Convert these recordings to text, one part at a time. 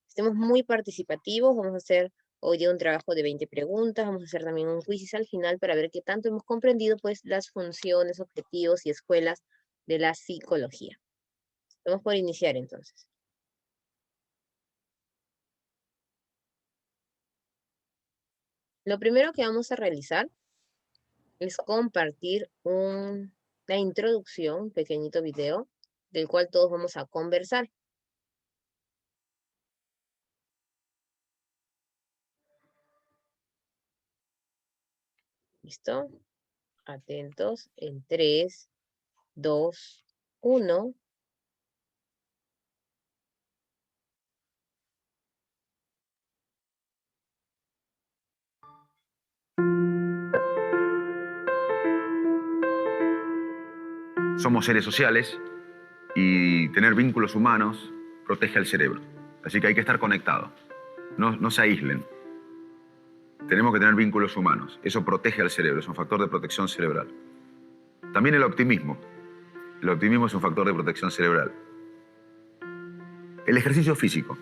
Estemos muy participativos, vamos a hacer hoy día un trabajo de 20 preguntas, vamos a hacer también un quiz al final para ver qué tanto hemos comprendido pues las funciones, objetivos y escuelas de la psicología. Vamos por iniciar entonces. Lo primero que vamos a realizar es compartir una introducción, un pequeñito video, del cual todos vamos a conversar. ¿Listo? Atentos en 3, 2, 1. Somos seres sociales y tener vínculos humanos protege al cerebro. Así que hay que estar conectados. No se aíslen. Tenemos que tener vínculos humanos. Eso protege al cerebro, es un factor de protección cerebral. También el optimismo. El optimismo es un factor de protección cerebral. El ejercicio físico.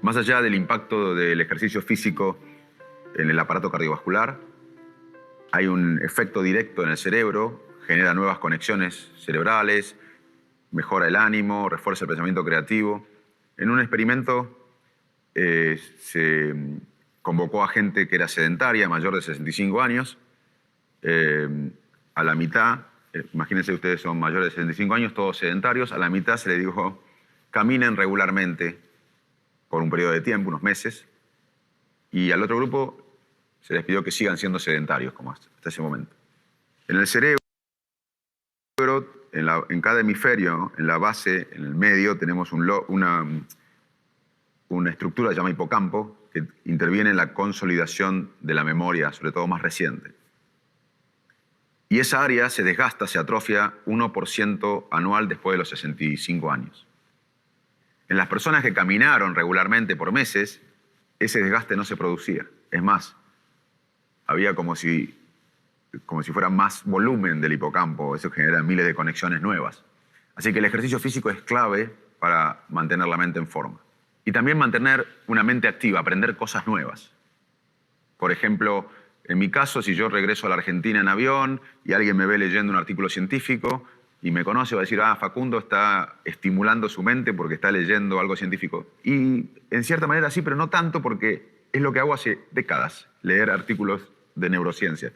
Más allá del impacto del ejercicio físico en el aparato cardiovascular, hay un efecto directo en el cerebro, genera nuevas conexiones cerebrales, mejora el ánimo, refuerza el pensamiento creativo. En un experimento se convocó a gente que era sedentaria, mayor de 65 años. A la mitad, imagínense ustedes son mayores de 65 años, todos sedentarios, a la mitad se les dijo, caminen regularmente por un periodo de tiempo, unos meses, y al otro grupo se les pidió que sigan siendo sedentarios como hasta ese momento. En el cerebro, en cada hemisferio, en la base, en el medio, tenemos una estructura que se llama hipocampo que interviene en la consolidación de la memoria, sobre todo más reciente. Y esa área se desgasta, se atrofia 1% anual después de los 65 años. En las personas que caminaron regularmente por meses, ese desgaste no se producía. Es más, había como si fuera más volumen del hipocampo. Eso genera miles de conexiones nuevas. Así que el ejercicio físico es clave para mantener la mente en forma. Y también mantener una mente activa, aprender cosas nuevas. Por ejemplo, en mi caso, si yo regreso a la Argentina en avión y alguien me ve leyendo un artículo científico y me conoce, va a decir, Facundo está estimulando su mente porque está leyendo algo científico. Y en cierta manera sí, pero no tanto, porque es lo que hago hace décadas, leer artículos de neurociencia.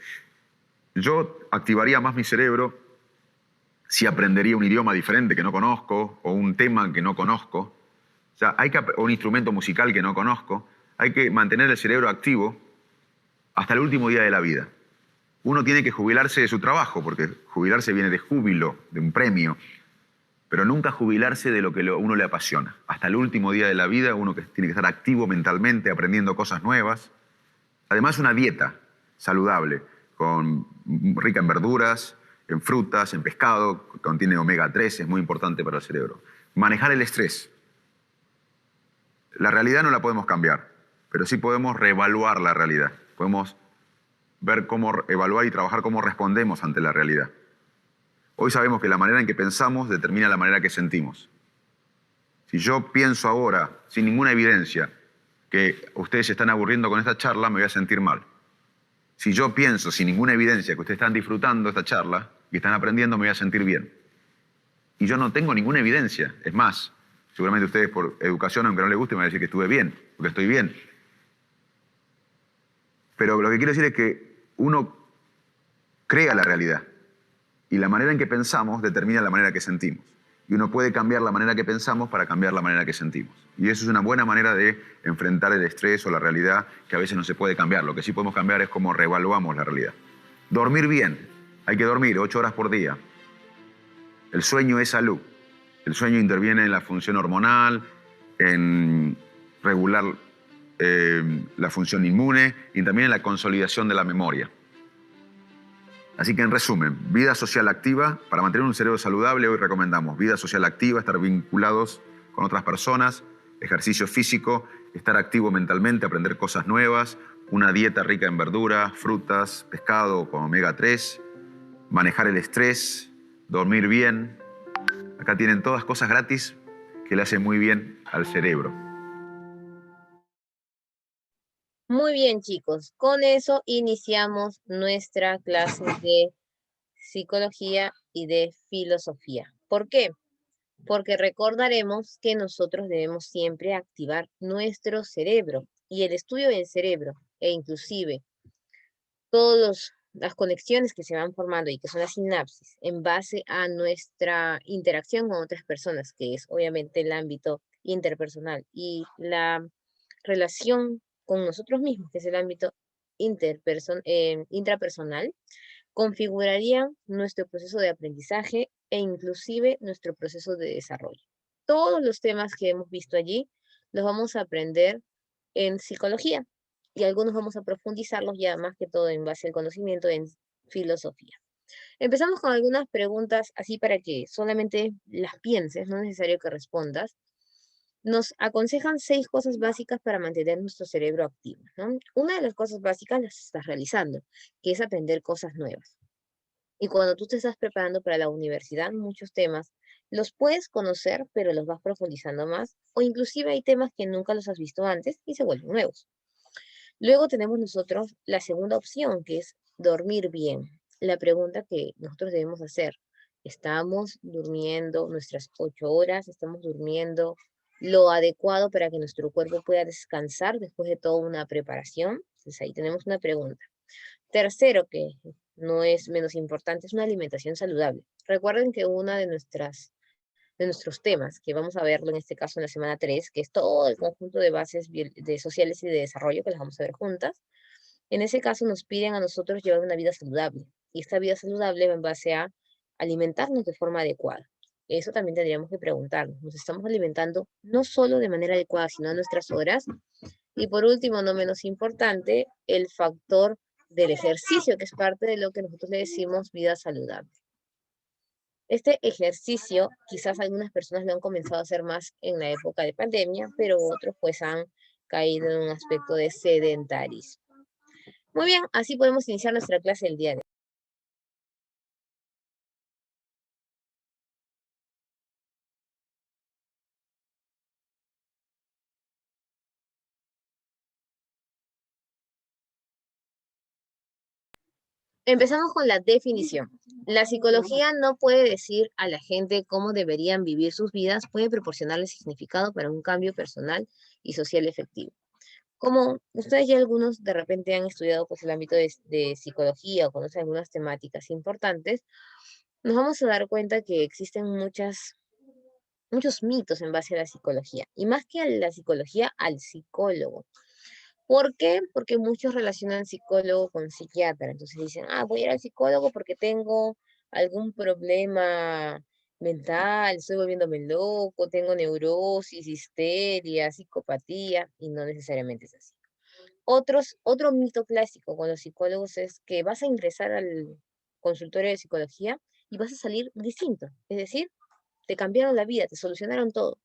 Yo activaría más mi cerebro si aprendería un idioma diferente que no conozco o un tema que no conozco. O sea, o un instrumento musical que no conozco. Hay que mantener el cerebro activo hasta el último día de la vida. Uno tiene que jubilarse de su trabajo, porque jubilarse viene de júbilo, de un premio, pero nunca jubilarse de lo que uno le apasiona. Hasta el último día de la vida uno tiene que estar activo mentalmente, aprendiendo cosas nuevas. Además, una dieta saludable, rica en verduras, en frutas, en pescado, que contiene omega 3, es muy importante para el cerebro. Manejar el estrés. La realidad no la podemos cambiar, pero sí podemos reevaluar la realidad. Podemos ver cómo evaluar y trabajar cómo respondemos ante la realidad. Hoy sabemos que la manera en que pensamos determina la manera que sentimos. Si yo pienso ahora, sin ninguna evidencia, que ustedes se están aburriendo con esta charla, me voy a sentir mal. Si yo pienso, sin ninguna evidencia, que ustedes están disfrutando esta charla y están aprendiendo, me voy a sentir bien. Y yo no tengo ninguna evidencia. Es más, seguramente ustedes por educación, aunque no les guste, me van a decir que estuve bien, porque estoy bien. Pero lo que quiero decir es que uno crea la realidad y la manera en que pensamos determina la manera que sentimos. Y uno puede cambiar la manera que pensamos para cambiar la manera que sentimos. Y eso es una buena manera de enfrentar el estrés o la realidad que a veces no se puede cambiar. Lo que sí podemos cambiar es cómo reevaluamos la realidad. Dormir bien. Hay que dormir 8 horas por día. El sueño es salud. El sueño interviene en la función hormonal, en regular la función inmune y también en la consolidación de la memoria. Así que en resumen, vida social activa. Para mantener un cerebro saludable hoy recomendamos vida social activa, estar vinculados con otras personas, ejercicio físico, estar activo mentalmente, aprender cosas nuevas, una dieta rica en verduras, frutas, pescado con omega 3, manejar el estrés, dormir bien. Acá tienen todas cosas gratis que le hacen muy bien al cerebro. Muy bien, chicos. Con eso iniciamos nuestra clase de psicología y de filosofía. ¿Por qué? Porque recordaremos que nosotros debemos siempre activar nuestro cerebro y el estudio del cerebro e inclusive todas las conexiones que se van formando y que son las sinapsis en base a nuestra interacción con otras personas, que es obviamente el ámbito interpersonal y la relación con nosotros mismos, que es el ámbito intrapersonal, configurarían nuestro proceso de aprendizaje e inclusive nuestro proceso de desarrollo. Todos los temas que hemos visto allí los vamos a aprender en psicología y algunos vamos a profundizarlos ya más que todo en base al conocimiento en filosofía. Empezamos con algunas preguntas así para que solamente las pienses, no es necesario que respondas. Nos aconsejan 6 cosas básicas para mantener nuestro cerebro activo, ¿no? Una de las cosas básicas las estás realizando, que es aprender cosas nuevas. Y cuando tú te estás preparando para la universidad, muchos temas los puedes conocer, pero los vas profundizando más, o inclusive hay temas que nunca los has visto antes y se vuelven nuevos. Luego tenemos nosotros la segunda opción, que es dormir bien. La pregunta que nosotros debemos hacer, ¿estamos durmiendo nuestras 8 horas? ¿Estamos durmiendo lo adecuado para que nuestro cuerpo pueda descansar después de toda una preparación? Entonces ahí tenemos una pregunta. Tercero, que no es menos importante, es una alimentación saludable. Recuerden que una de nuestros temas, que vamos a verlo en este caso en la semana 3, que es todo el conjunto de bases de sociales y de desarrollo que las vamos a ver juntas, en ese caso nos piden a nosotros llevar una vida saludable. Y esta vida saludable va en base a alimentarnos de forma adecuada. Eso también tendríamos que preguntarnos. ¿Nos estamos alimentando no solo de manera adecuada, sino a nuestras horas? Y por último, no menos importante, el factor del ejercicio, que es parte de lo que nosotros le decimos vida saludable. Este ejercicio, quizás algunas personas lo han comenzado a hacer más en la época de pandemia, pero otros pues han caído en un aspecto de sedentarismo. Muy bien, así podemos iniciar nuestra clase el día de hoy. Empezamos con la definición. La psicología no puede decir a la gente cómo deberían vivir sus vidas, puede proporcionarles significado para un cambio personal y social efectivo. Como ustedes ya algunos de repente han estudiado pues el ámbito de psicología o conocen algunas temáticas importantes, nos vamos a dar cuenta que existen muchos mitos en base a la psicología, y más que a la psicología, al psicólogo. ¿Por qué? Porque muchos relacionan psicólogo con psiquiatra. Entonces dicen, ah, voy a ir al psicólogo porque tengo algún problema mental, estoy volviéndome loco, tengo neurosis, histeria, psicopatía, y no necesariamente es así. Otro mito clásico con los psicólogos es que vas a ingresar al consultorio de psicología y vas a salir distinto. Es decir, te cambiaron la vida, te solucionaron todo.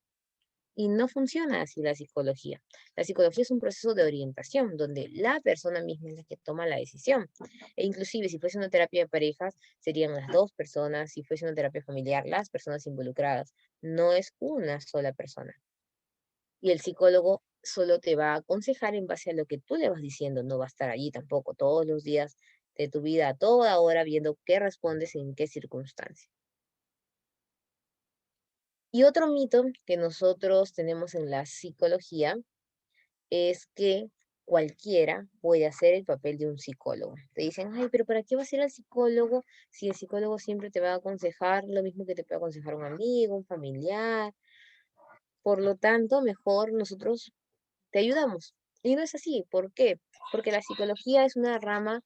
Y no funciona así la psicología. La psicología es un proceso de orientación donde la persona misma es la que toma la decisión. E inclusive si fuese una terapia de parejas, serían las dos personas, si fuese una terapia familiar, las personas involucradas. No es una sola persona. Y el psicólogo solo te va a aconsejar en base a lo que tú le vas diciendo, no va a estar allí tampoco todos los días de tu vida, a toda hora, viendo qué respondes en qué circunstancia. Y otro mito que nosotros tenemos en la psicología es que cualquiera puede hacer el papel de un psicólogo. Te dicen, ay, pero ¿para qué vas a ir al psicólogo si el psicólogo siempre te va a aconsejar lo mismo que te puede aconsejar un amigo, un familiar? Por lo tanto, mejor nosotros te ayudamos. Y no es así. ¿Por qué? Porque la psicología es una rama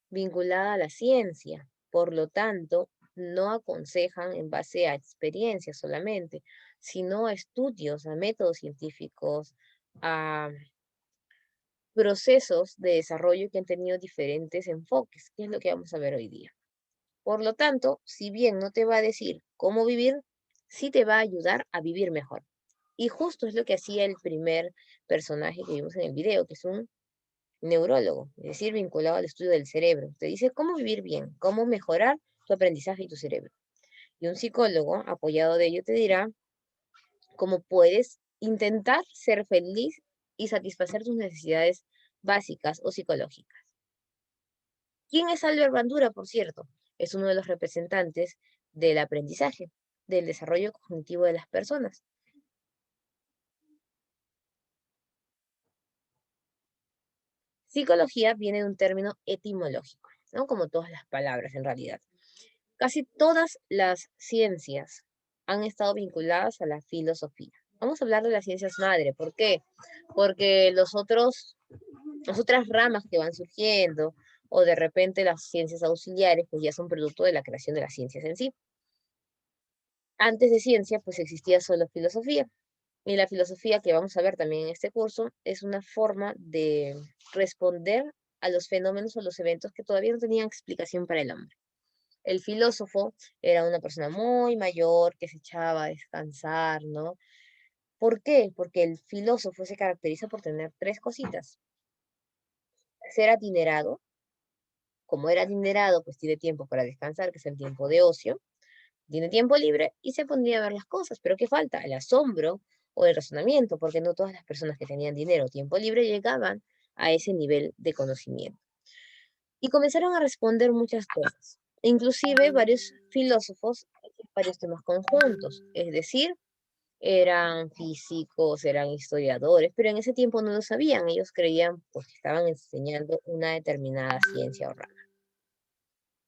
vinculada a la ciencia. Por lo tanto, no aconsejan en base a experiencias solamente, sino a estudios, a métodos científicos, a procesos de desarrollo que han tenido diferentes enfoques, que es lo que vamos a ver hoy día. Por lo tanto, si bien no te va a decir cómo vivir, sí te va a ayudar a vivir mejor. Y justo es lo que hacía el primer personaje que vimos en el video, que es un neurólogo, es decir, vinculado al estudio del cerebro. Te dice cómo vivir bien, cómo mejorar tu aprendizaje y tu cerebro. Y un psicólogo, apoyado de ello, te dirá cómo puedes intentar ser feliz y satisfacer tus necesidades básicas o psicológicas. ¿Quién es Albert Bandura, por cierto? Es uno de los representantes del aprendizaje, del desarrollo cognitivo de las personas. Psicología viene de un término etimológico, ¿no? Como todas las palabras en realidad. Casi todas las ciencias han estado vinculadas a la filosofía. Vamos a hablar de las ciencias madre. ¿Por qué? Porque las otras ramas que van surgiendo, o de repente las ciencias auxiliares, pues ya son producto de la creación de las ciencias en sí. Antes de ciencia, pues existía solo filosofía. Y la filosofía que vamos a ver también en este curso es una forma de responder a los fenómenos o los eventos que todavía no tenían explicación para el hombre. El filósofo era una persona muy mayor que se echaba a descansar, ¿no? ¿Por qué? Porque el filósofo se caracteriza por tener tres cositas. Ser adinerado, como era adinerado, pues tiene tiempo para descansar, que es el tiempo de ocio, tiene tiempo libre y se pondría a ver las cosas. Pero ¿qué falta? El asombro o el razonamiento, porque no todas las personas que tenían dinero o tiempo libre llegaban a ese nivel de conocimiento. Y comenzaron a responder muchas cosas. Inclusive varios filósofos, varios temas conjuntos, es decir, eran físicos, eran historiadores, pero en ese tiempo no lo sabían, ellos creían pues, que estaban enseñando una determinada ciencia o rama.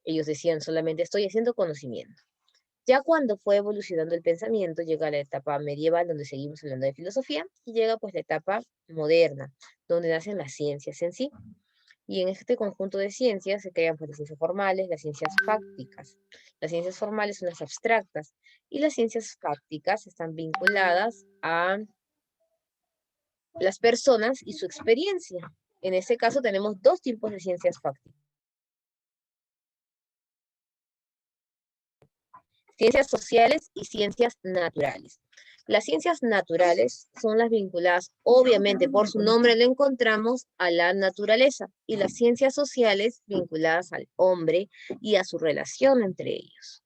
Ellos decían solamente estoy haciendo conocimiento. Ya cuando fue evolucionando el pensamiento, llega la etapa medieval, donde seguimos hablando de filosofía, y llega pues la etapa moderna, donde nacen las ciencias en sí. Y en este conjunto de ciencias se crean pues, las ciencias formales, las ciencias fácticas. Las ciencias formales son las abstractas, y las ciencias fácticas están vinculadas a las personas y su experiencia. En este caso tenemos dos tipos de ciencias fácticas. Ciencias sociales y ciencias naturales. Las ciencias naturales son las vinculadas, obviamente por su nombre lo encontramos, a la naturaleza, y las ciencias sociales vinculadas al hombre y a su relación entre ellos.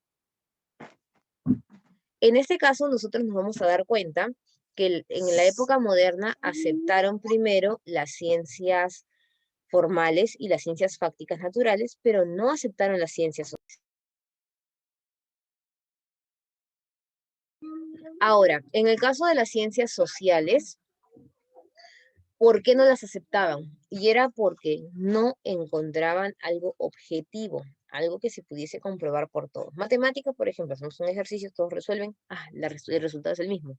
En este caso nosotros nos vamos a dar cuenta que en la época moderna aceptaron primero las ciencias formales y las ciencias fácticas naturales, pero no aceptaron las ciencias sociales. Ahora, en el caso de las ciencias sociales, ¿por qué no las aceptaban? Y era porque no encontraban algo objetivo, algo que se pudiese comprobar por todos. Matemáticas, por ejemplo, hacemos un ejercicio, todos resuelven, el resultado es el mismo.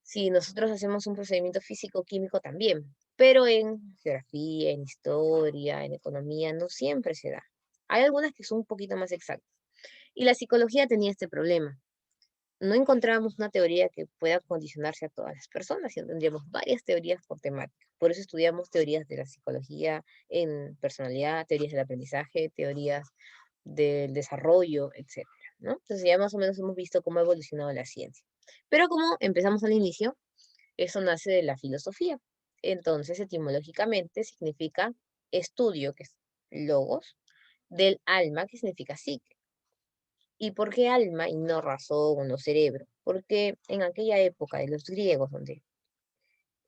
Si nosotros hacemos un procedimiento físico-químico también, pero en geografía, en historia, en economía, no siempre se da. Hay algunas que son un poquito más exactas. Y la psicología tenía este problema. No encontrábamos una teoría que pueda condicionarse a todas las personas, sino tendríamos varias teorías por temática. Por eso estudiamos teorías de la psicología en personalidad, teorías del aprendizaje, teorías del desarrollo, etcétera, ¿no? Entonces ya más o menos hemos visto cómo ha evolucionado la ciencia. Pero como empezamos al inicio, eso nace de la filosofía. Entonces, etimológicamente significa estudio, que es logos, del alma, que significa psique. ¿Y por qué alma y no razón o cerebro? Porque en aquella época de los griegos, donde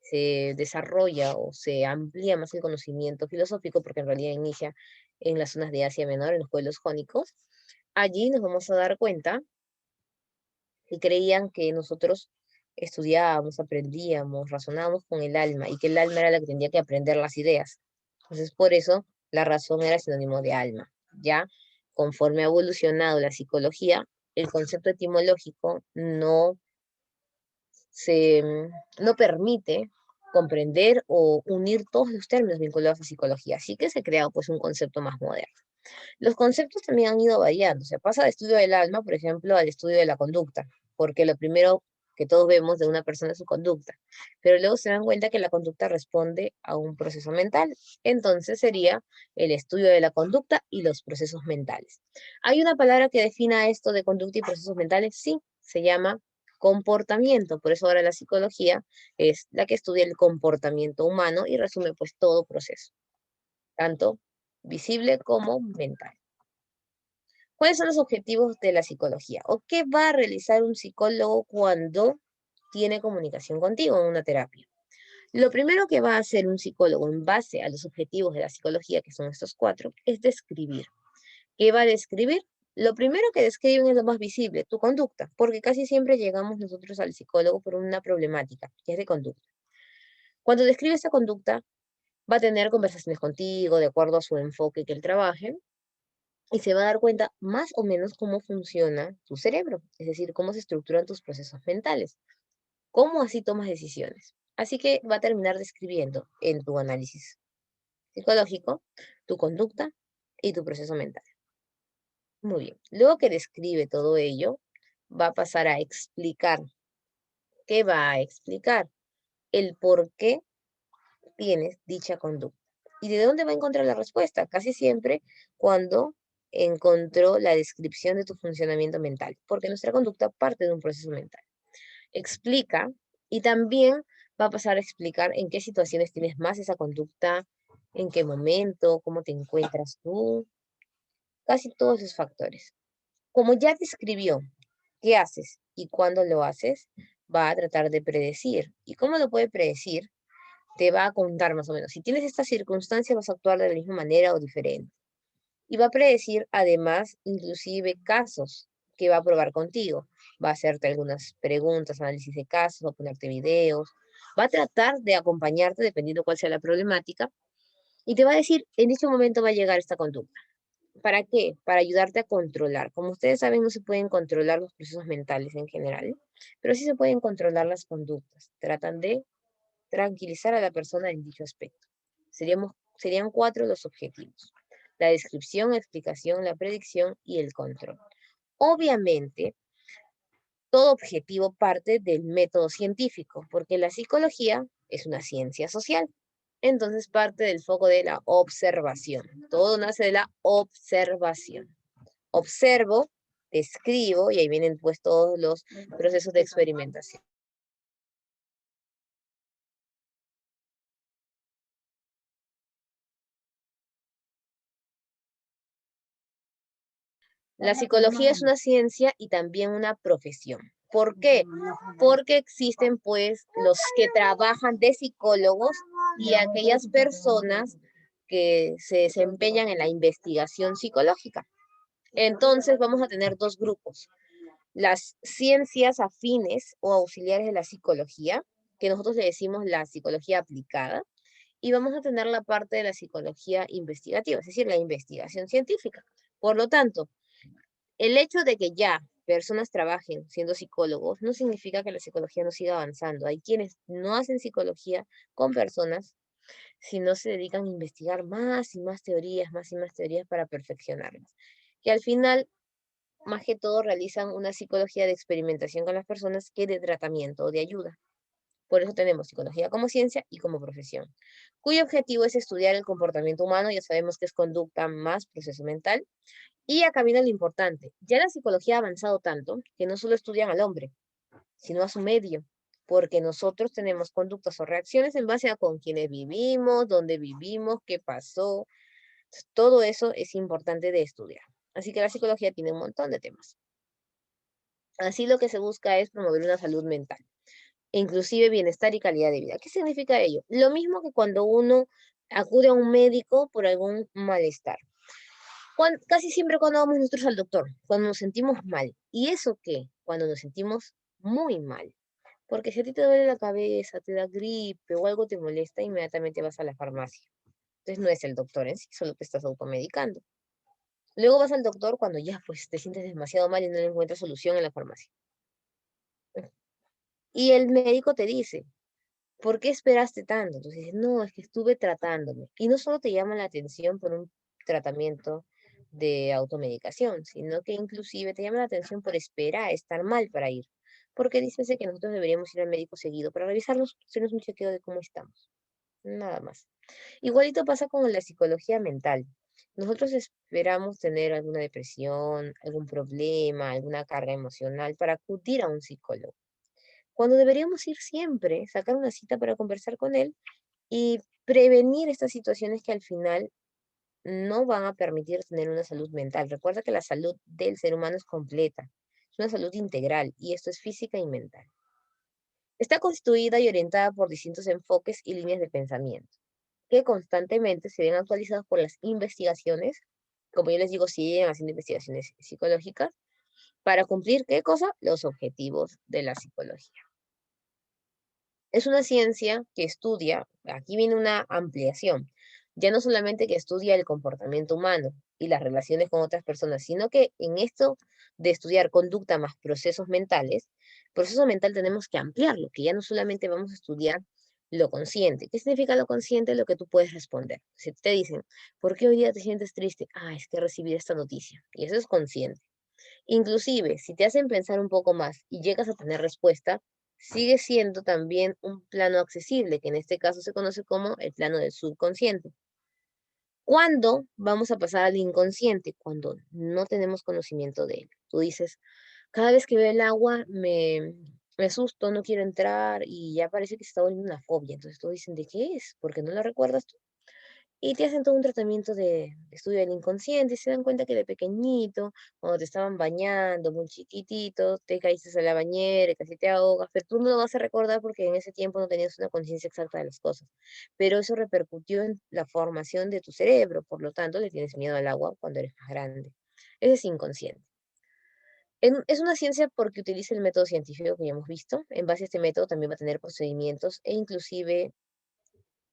se desarrolla o se amplía más el conocimiento filosófico, porque en realidad inicia en las zonas de Asia Menor, en los pueblos jónicos, allí nos vamos a dar cuenta que creían que nosotros estudiábamos, aprendíamos, razonábamos con el alma y que el alma era la que tenía que aprender las ideas. Entonces, por eso la razón era sinónimo de alma. Ya, conforme ha evolucionado la psicología, el concepto etimológico no permite comprender o unir todos los términos vinculados a psicología. Así que se ha creado pues un concepto más moderno. Los conceptos también han ido variando. Se pasa del estudio del alma, por ejemplo, al estudio de la conducta, porque lo primero que todos vemos de una persona es su conducta, pero luego se dan cuenta que la conducta responde a un proceso mental. Entonces sería el estudio de la conducta y los procesos mentales. ¿Hay una palabra que defina esto de conducta y procesos mentales? Sí, se llama comportamiento. Por eso ahora la psicología es la que estudia el comportamiento humano y resume pues todo proceso, tanto visible como mental. ¿Cuáles son los objetivos de la psicología? ¿O qué va a realizar un psicólogo cuando tiene comunicación contigo en una terapia? Lo primero que va a hacer un psicólogo en base a los objetivos de la psicología, que son estos 4, es describir. ¿Qué va a describir? Lo primero que describen es lo más visible, tu conducta, porque casi siempre llegamos nosotros al psicólogo por una problemática, que es de conducta. Cuando describe esa conducta, va a tener conversaciones contigo de acuerdo a su enfoque que él trabaje y se va a dar cuenta más o menos cómo funciona tu cerebro, es decir, cómo se estructuran tus procesos mentales, cómo así tomas decisiones. Así que va a terminar describiendo en tu análisis psicológico tu conducta y tu proceso mental. Muy bien. Luego que describe todo ello, va a pasar a explicar. ¿Qué va a explicar? El por qué tienes dicha conducta. ¿Y de dónde va a encontrar la respuesta? Casi siempre cuando encontró la descripción de tu funcionamiento mental, porque nuestra conducta parte de un proceso mental. Explica y también va a pasar a explicar en qué situaciones tienes más esa conducta, en qué momento, cómo te encuentras tú, casi todos los factores. Como ya describió qué haces y cuándo lo haces, va a tratar de predecir. ¿Y cómo lo puede predecir? Te va a contar más o menos. Si tienes esta circunstancia, vas a actuar de la misma manera o diferente. Y va a predecir, además, inclusive casos que va a probar contigo. Va a hacerte algunas preguntas, análisis de casos, va a ponerte videos. Va a tratar de acompañarte dependiendo cuál sea la problemática. Y te va a decir, en dicho momento va a llegar esta conducta. ¿Para qué? Para ayudarte a controlar. Como ustedes saben, no se pueden controlar los procesos mentales en general, pero sí se pueden controlar las conductas. Tratan de tranquilizar a la persona en dicho aspecto. Serían 4 los objetivos: la descripción, la explicación, la predicción y el control. Obviamente, todo objetivo parte del método científico, porque la psicología es una ciencia social. Entonces parte del foco de la observación. Todo nace de la observación. Observo, describo, y ahí vienen pues todos los procesos de experimentación. La psicología es una ciencia y también una profesión. ¿Por qué? Porque existen pues los que trabajan de psicólogos y aquellas personas que se desempeñan en la investigación psicológica. Entonces vamos a tener 2 grupos: las ciencias afines o auxiliares de la psicología, que nosotros le decimos la psicología aplicada, y vamos a tener la parte de la psicología investigativa, es decir, la investigación científica. Por lo tanto, el hecho de que ya personas trabajen siendo psicólogos no significa que la psicología no siga avanzando. Hay quienes no hacen psicología con personas, sino se dedican a investigar más y más teorías para perfeccionarlas. Que al final, más que todo, realizan una psicología de experimentación con las personas que de tratamiento o de ayuda. Por eso tenemos psicología como ciencia y como profesión, cuyo objetivo es estudiar el comportamiento humano. Ya sabemos que es conducta más proceso mental. Y acá viene lo importante. Ya la psicología ha avanzado tanto que no solo estudian al hombre, sino a su medio, porque nosotros tenemos conductas o reacciones en base a con quiénes vivimos, dónde vivimos, qué pasó. Entonces, todo eso es importante de estudiar. Así que la psicología tiene un montón de temas. Así lo que se busca es promover una salud mental, e inclusive bienestar y calidad de vida. ¿Qué significa ello? Lo mismo que cuando uno acude a un médico por algún malestar. Casi siempre cuando vamos nosotros al doctor, cuando nos sentimos mal. ¿Y eso qué? Cuando nos sentimos muy mal. Porque si a ti te duele la cabeza, te da gripe o algo te molesta, inmediatamente vas a la farmacia. Entonces no es el doctor en sí, solo te estás automedicando. Luego vas al doctor cuando ya pues te sientes demasiado mal y no le encuentras solución en la farmacia. Y el médico te dice, ¿por qué esperaste tanto? Entonces dices, no, es que estuve tratándome. Y no solo te llama la atención por un tratamiento de automedicación, sino que inclusive te llama la atención por esperar a estar mal para ir. Porque dice que nosotros deberíamos ir al médico seguido para revisarnos, hacernos un chequeo de cómo estamos. Nada más. Igualito pasa con la psicología mental. Nosotros esperamos tener alguna depresión, algún problema, alguna carga emocional para acudir a un psicólogo, cuando deberíamos ir siempre, sacar una cita para conversar con él y prevenir estas situaciones que al final no van a permitir tener una salud mental. Recuerda que la salud del ser humano es completa, es una salud integral y esto es física y mental. Está constituida y orientada por distintos enfoques y líneas de pensamiento, que constantemente se ven actualizados por las investigaciones, como yo les digo, siguen haciendo investigaciones psicológicas, para cumplir, ¿qué cosa? Los objetivos de la psicología. Es una ciencia que estudia, aquí viene una ampliación, ya no solamente que estudia el comportamiento humano y las relaciones con otras personas, sino que en esto de estudiar conducta más proceso mental tenemos que ampliarlo, que ya no solamente vamos a estudiar lo consciente. ¿Qué significa lo consciente? Lo que tú puedes responder. Si te dicen, ¿por qué hoy día te sientes triste? Ah, es que recibí esta noticia. Y eso es consciente. Inclusive, si te hacen pensar un poco más y llegas a tener respuesta, sigue siendo también un plano accesible, que en este caso se conoce como el plano del subconsciente. ¿Cuándo vamos a pasar al inconsciente? Cuando no tenemos conocimiento de él. Tú dices, cada vez que veo el agua me asusto, no quiero entrar y ya parece que se está volviendo una fobia. Entonces tú dicen, ¿de qué es? ¿Por qué no lo recuerdas tú? Y te hacen todo un tratamiento de estudio del inconsciente y se dan cuenta que de pequeñito, cuando te estaban bañando, muy chiquitito, te caíste a la bañera, y casi te ahogas, pero tú no lo vas a recordar porque en ese tiempo no tenías una conciencia exacta de las cosas. Pero eso repercutió en la formación de tu cerebro, por lo tanto le tienes miedo al agua cuando eres más grande. Ese es inconsciente. Es una ciencia porque utiliza el método científico que ya hemos visto. En base a este método también va a tener procedimientos e inclusive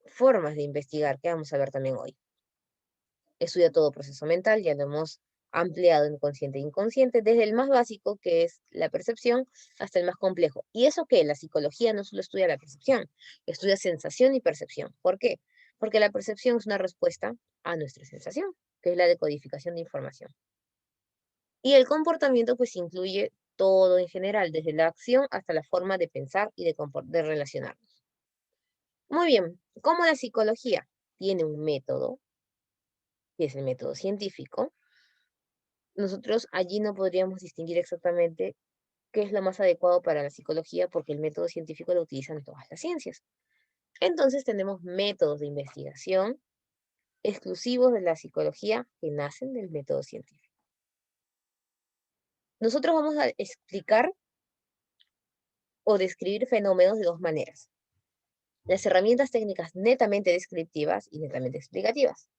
formas de investigar que vamos a ver también hoy. Estudia todo proceso mental, ya lo hemos ampliado en consciente e inconsciente, desde el más básico, que es la percepción, hasta el más complejo. ¿Y eso qué? La psicología no solo estudia la percepción, estudia sensación y percepción. ¿Por qué? Porque la percepción es una respuesta a nuestra sensación, que es la decodificación de información. Y el comportamiento pues incluye todo en general, desde la acción hasta la forma de pensar y de relacionarnos. Muy bien, como la psicología tiene un método, que es el método científico, nosotros allí no podríamos distinguir exactamente qué es lo más adecuado para la psicología porque el método científico lo utilizan todas las ciencias. Entonces tenemos métodos de investigación exclusivos de la psicología que nacen del método científico. Nosotros vamos a explicar o describir fenómenos de dos maneras. Las herramientas técnicas netamente descriptivas y netamente explicativas.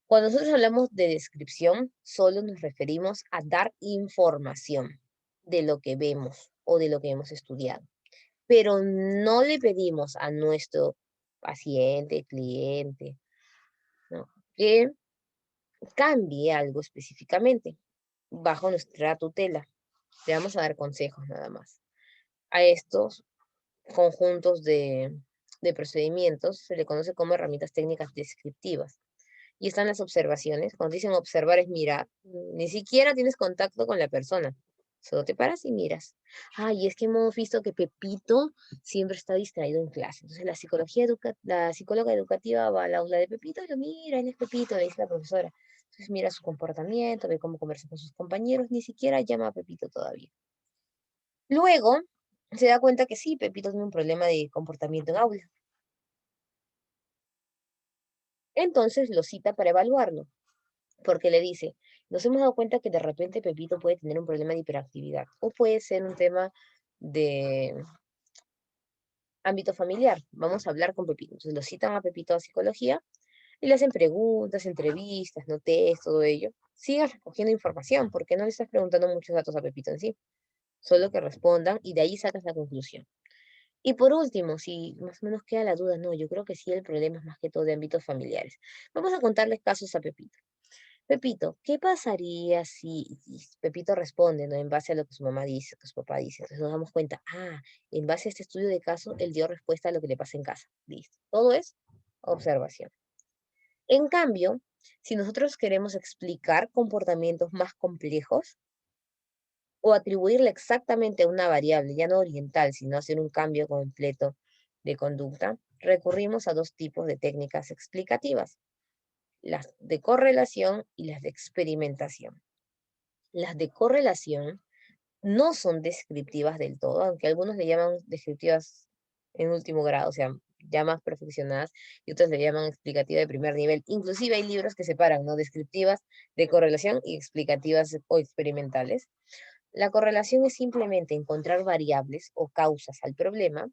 Cuando nosotros hablamos de descripción, solo nos referimos a dar información de lo que vemos o de lo que hemos estudiado, pero no le pedimos a nuestro paciente, cliente, ¿no?, que cambie algo específicamente bajo nuestra tutela. Le vamos a dar consejos nada más. A estos conjuntos de procedimientos se le conoce como herramientas técnicas descriptivas. Y están las observaciones. Cuando dicen observar es mirar. Ni siquiera tienes contacto con la persona. Solo te paras y miras. Ay, es que hemos visto que Pepito siempre está distraído en clase. Entonces la psicóloga educativa va al aula de Pepito y lo mira, él es Pepito, le dice la profesora. Entonces mira su comportamiento, ve cómo conversa con sus compañeros, ni siquiera llama a Pepito todavía. Luego se da cuenta que sí, Pepito tiene un problema de comportamiento en aula. Entonces lo cita para evaluarlo, porque le dice, nos hemos dado cuenta que de repente Pepito puede tener un problema de hiperactividad o puede ser un tema de ámbito familiar. Vamos a hablar con Pepito. Entonces lo citan a Pepito a psicología y le hacen preguntas, entrevistas, no test, todo ello. Sigas recogiendo información porque no le estás preguntando muchos datos a Pepito en sí, solo que respondan y de ahí sacas la conclusión. Y por último, si más o menos queda la duda, no, yo creo que sí el problema es más que todo de ámbitos familiares. Vamos a contarles casos a Pepito. Pepito, ¿qué pasaría si Pepito responde, ¿no?, en base a lo que su mamá dice, que su papá dice? Entonces nos damos cuenta, en base a este estudio de caso, él dio respuesta a lo que le pasa en casa. Listo. Todo es observación. En cambio, si nosotros queremos explicar comportamientos más complejos o atribuirle exactamente a una variable, ya no oriental, sino hacer un cambio completo de conducta, recurrimos a dos tipos de técnicas explicativas: las de correlación y las de experimentación. Las de correlación no son descriptivas del todo, aunque algunos le llaman descriptivas en último grado, o sea, ya más perfeccionadas, y otros le llaman explicativa de primer nivel. Inclusive hay libros que separan, ¿no?, descriptivas de correlación y explicativas o experimentales. La correlación es simplemente encontrar variables o causas al problema,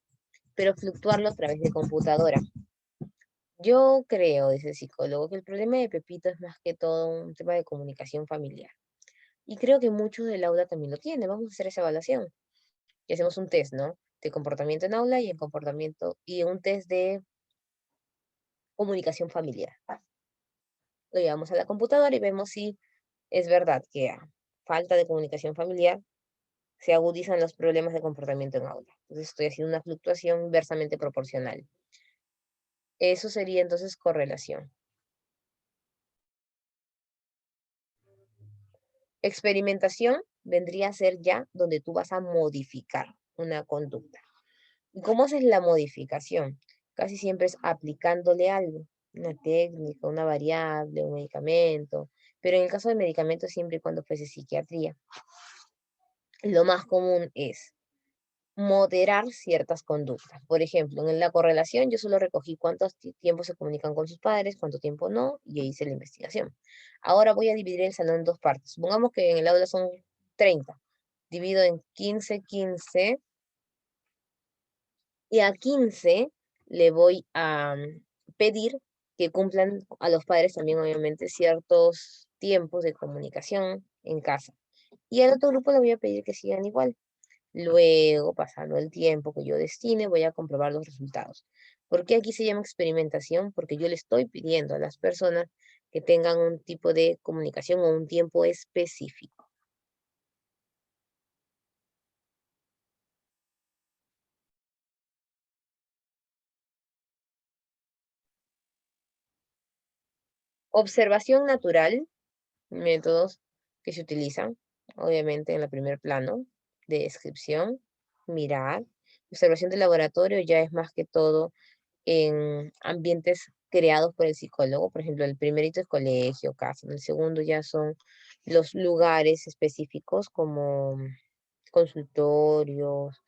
pero fluctuarlo a través de computadora. Yo creo, dice el psicólogo, que el problema de Pepito es más que todo un tema de comunicación familiar. Y creo que muchos del aula también lo tienen. Vamos a hacer esa evaluación. Y hacemos un test, ¿no? De comportamiento en aula y en comportamiento y un test de comunicación familiar. Lo llevamos a la computadora y vemos si es verdad que a falta de comunicación familiar se agudizan los problemas de comportamiento en aula. Entonces estoy haciendo una fluctuación inversamente proporcional. Eso sería entonces correlación. Experimentación vendría a ser ya donde tú vas a modificar una conducta. ¿Y cómo haces la modificación? Casi siempre es aplicándole algo, una técnica, una variable, un medicamento, pero en el caso de medicamentos siempre y cuando fuese psiquiatría. Lo más común es moderar ciertas conductas. Por ejemplo, en la correlación yo solo recogí cuántos tiempo se comunican con sus padres, cuánto tiempo no, y hice la investigación. Ahora voy a dividir el salón en dos partes. Supongamos que en el aula son 30. Divido en 15, 15, y a 15 le voy a pedir que cumplan a los padres también, obviamente, ciertos tiempos de comunicación en casa. Y al otro grupo le voy a pedir que sigan igual. Luego, pasando el tiempo que yo destine, voy a comprobar los resultados. ¿Por qué aquí se llama experimentación? Porque yo le estoy pidiendo a las personas que tengan un tipo de comunicación o un tiempo específico. Observación natural, métodos que se utilizan, obviamente en el primer plano, de descripción, mirar. Observación de laboratorio ya es más que todo en ambientes creados por el psicólogo. Por ejemplo, el primerito es colegio, casa. El segundo ya son los lugares específicos como consultorios,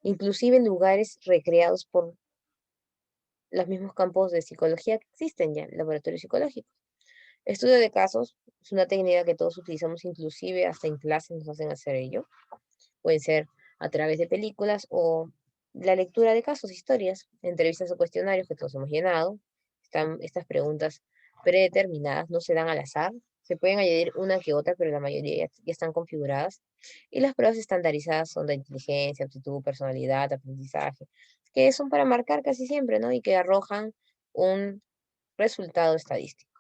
inclusive lugares recreados por los mismos campos de psicología que existen ya, laboratorios psicológicos. Estudio de casos es una técnica que todos utilizamos, inclusive hasta en clases nos hacen hacer ello. Pueden ser a través de películas o la lectura de casos, historias, entrevistas o cuestionarios que todos hemos llenado. Están estas preguntas predeterminadas, no se dan al azar. Se pueden añadir una que otra, pero la mayoría ya están configuradas. Y las pruebas estandarizadas son de inteligencia, aptitud, personalidad, aprendizaje, que son para marcar casi siempre, ¿no? Y que arrojan un resultado estadístico.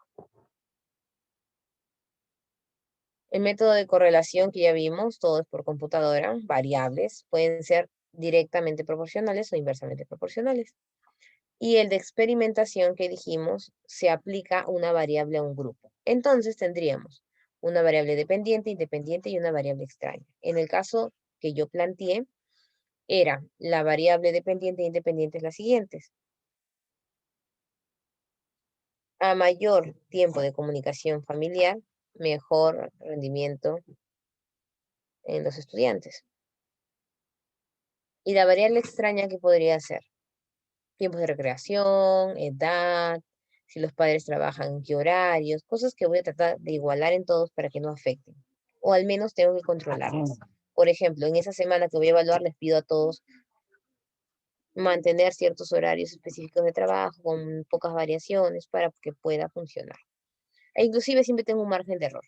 El método de correlación que ya vimos, todo es por computadora, variables, pueden ser directamente proporcionales o inversamente proporcionales. Y el de experimentación que dijimos, se aplica una variable a un grupo. Entonces tendríamos una variable dependiente, independiente y una variable extraña. En el caso que yo planteé, era la variable dependiente e independiente es la siguientes. A mayor tiempo de comunicación familiar, mejor rendimiento en los estudiantes. Y la variable extraña que podría ser tiempos de recreación, edad, si los padres trabajan, en qué horarios, cosas que voy a tratar de igualar en todos para que no afecten. O al menos tengo que controlarlas. Por ejemplo, en esa semana que voy a evaluar, les pido a todos mantener ciertos horarios específicos de trabajo con pocas variaciones para que pueda funcionar. E inclusive siempre tengo un margen de error.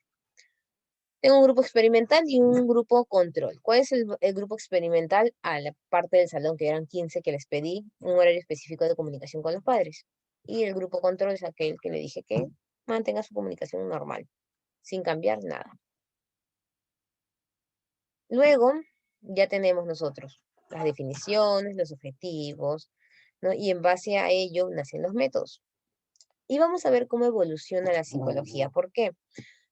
Tengo un grupo experimental y un grupo control. ¿Cuál es el grupo experimental? A la parte del salón, que eran 15 que les pedí un horario específico de comunicación con los padres. Y el grupo control es aquel que le dije que mantenga su comunicación normal, sin cambiar nada. Luego, ya tenemos nosotros las definiciones, los objetivos, ¿no? Y en base a ello nacen los métodos. Y vamos a ver cómo evoluciona la psicología. ¿Por qué?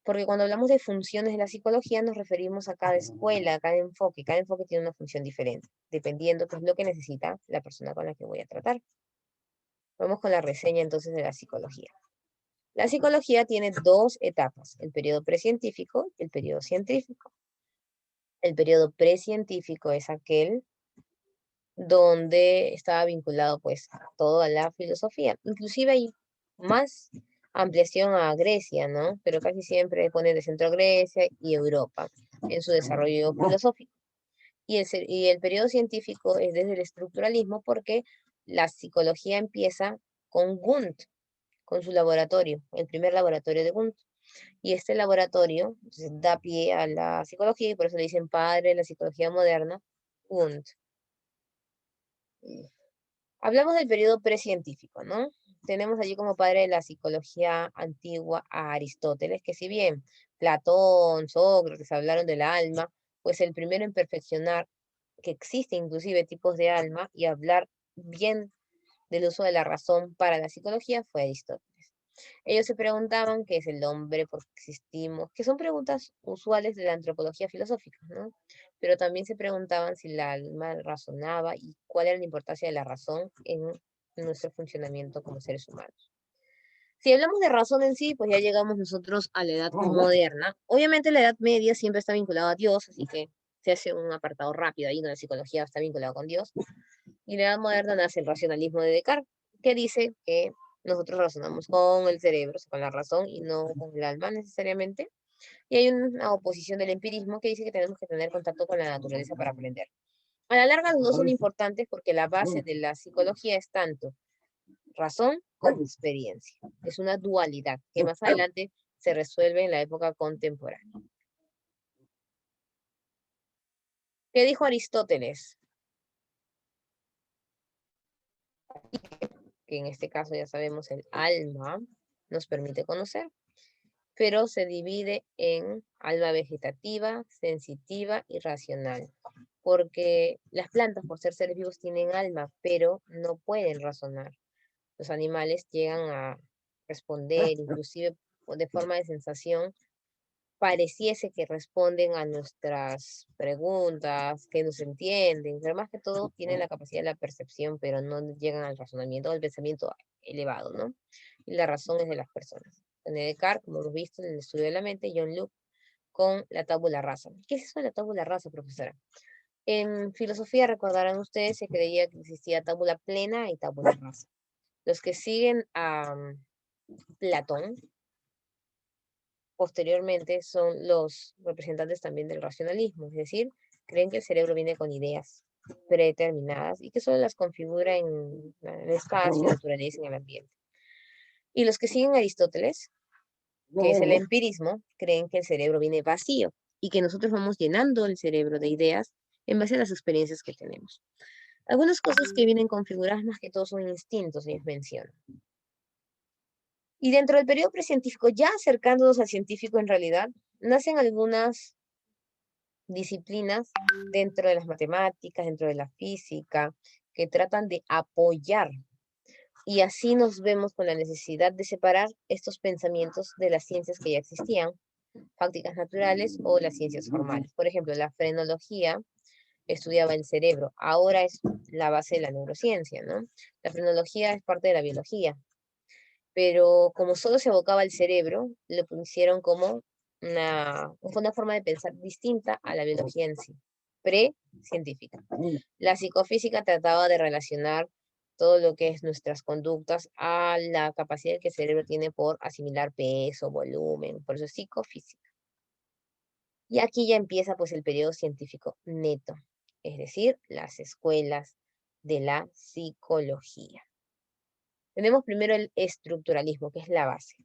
Porque cuando hablamos de funciones de la psicología nos referimos a cada escuela, a cada enfoque. Cada enfoque tiene una función diferente, dependiendo qué es lo que necesita la persona con la que voy a tratar. Vamos con la reseña entonces de la psicología. La psicología tiene dos etapas, el periodo precientífico y el periodo científico. El periodo precientífico es aquel donde estaba vinculado pues a toda la filosofía. Inclusive hay más ampliación a Grecia, ¿no? Pero casi siempre pone de centro a Grecia y Europa. en su desarrollo filosófico. Y el periodo científico es desde el estructuralismo porque la psicología empieza con Wundt, con su laboratorio, el primer laboratorio de Wundt. Y este laboratorio entonces, da pie a la psicología y por eso le dicen padre de la psicología moderna, Wundt. Hablamos del periodo precientífico, ¿no? Tenemos allí como padre de la psicología antigua a Aristóteles, que si bien Platón, Sócrates hablaron del alma, pues el primero en perfeccionar que existe inclusive tipos de alma y hablar bien del uso de la razón para la psicología fue Aristóteles. Ellos se preguntaban qué es el hombre, por qué existimos, que son preguntas usuales de la antropología filosófica, ¿no? Pero también se preguntaban si la alma razonaba y cuál era la importancia de la razón en nuestro funcionamiento como seres humanos. Si hablamos de razón en sí, pues ya llegamos nosotros a la edad moderna. Obviamente la edad media siempre está vinculada a Dios, así que se hace un apartado rápido ahí, donde la psicología está vinculada con Dios. Y la edad moderna nace el racionalismo de Descartes, que dice que nosotros razonamos con el cerebro, o sea, con la razón y no con el alma necesariamente. Y hay una oposición del empirismo que dice que tenemos que tener contacto con la naturaleza para aprender. A la larga los dos son importantes porque la base de la psicología es tanto razón como experiencia. Es una dualidad que más adelante se resuelve en la época contemporánea. ¿Qué dijo Aristóteles? Que en este caso ya sabemos el alma nos permite conocer, pero se divide en alma vegetativa, sensitiva y racional, porque las plantas por ser seres vivos tienen alma, pero no pueden razonar. Los animales llegan a responder, inclusive de forma de sensación, pareciese que responden a nuestras preguntas, que nos entienden, pero más que todo tienen la capacidad de la percepción, pero no llegan al razonamiento o al pensamiento elevado, ¿no? Y la razón es de las personas. René Descartes, como hemos visto en el estudio de la mente, John Locke con la tabula rasa. ¿Qué es eso de la tabula rasa, profesora? En filosofía, recordarán ustedes, se creía que existía tabula plena y tabula rasa. Los que siguen a Platón, posteriormente son los representantes también del racionalismo, es decir, creen que el cerebro viene con ideas predeterminadas y que solo las configura en el espacio, la naturaleza, en el ambiente. Y los que siguen a Aristóteles, que es el empirismo, creen que el cerebro viene vacío y que nosotros vamos llenando el cerebro de ideas en base a las experiencias que tenemos. Algunas cosas que vienen configuradas más que todo son instintos, ellos mencionan. Y dentro del periodo precientífico, ya acercándonos al científico en realidad, nacen algunas disciplinas dentro de las matemáticas, dentro de la física, que tratan de apoyar. Y así nos vemos con la necesidad de separar estos pensamientos de las ciencias que ya existían, prácticas naturales o las ciencias formales. Por ejemplo, la frenología estudiaba el cerebro, ahora es la base de la neurociencia, ¿no? La frenología es parte de la biología, pero como solo se abocaba al cerebro, lo pusieron como una forma de pensar distinta a la biología en sí, pre-científica. La psicofísica trataba de relacionar todo lo que es nuestras conductas a la capacidad que el cerebro tiene por asimilar peso, volumen, por eso es psicofísica. Y aquí ya empieza pues el periodo científico neto, es decir, las escuelas de la psicología. Tenemos primero el estructuralismo, que es la base.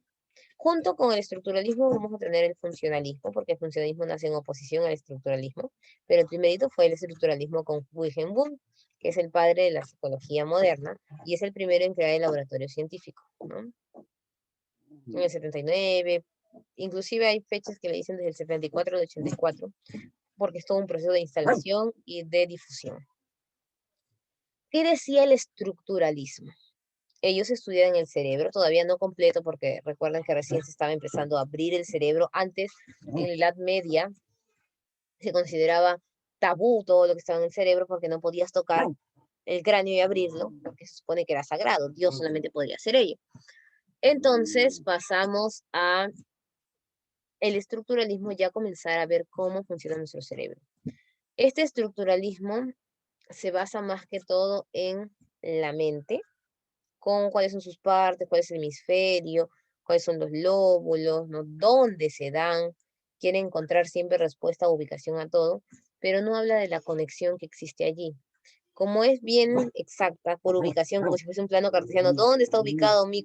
Junto con el estructuralismo vamos a tener el funcionalismo, porque el funcionalismo nace en oposición al estructuralismo, pero el primerito fue el estructuralismo con Wilhelm Wundt, que es el padre de la psicología moderna y es el primero en crear el laboratorio científico, ¿no? En el 79, inclusive hay fechas que le dicen desde el 74 al 84, porque es todo un proceso de instalación y de difusión. ¿Qué decía el estructuralismo? Ellos estudian el cerebro, todavía no completo, porque recuerden que recién se estaba empezando a abrir el cerebro. Antes, en la Edad Media, se consideraba tabú todo lo que estaba en el cerebro porque no podías tocar el cráneo y abrirlo, porque se supone que era sagrado, Dios solamente podría hacer ello. Entonces pasamos a el estructuralismo, ya comenzar a ver cómo funciona nuestro cerebro. Este estructuralismo se basa más que todo en la mente, con cuáles son sus partes, cuál es el hemisferio, cuáles son los lóbulos, ¿no? Dónde se dan, quiere encontrar siempre respuesta o ubicación a todo, pero no habla de la conexión que existe allí. Como es bien exacta por ubicación, como si fuese un plano cartesiano, ¿dónde está ubicado mi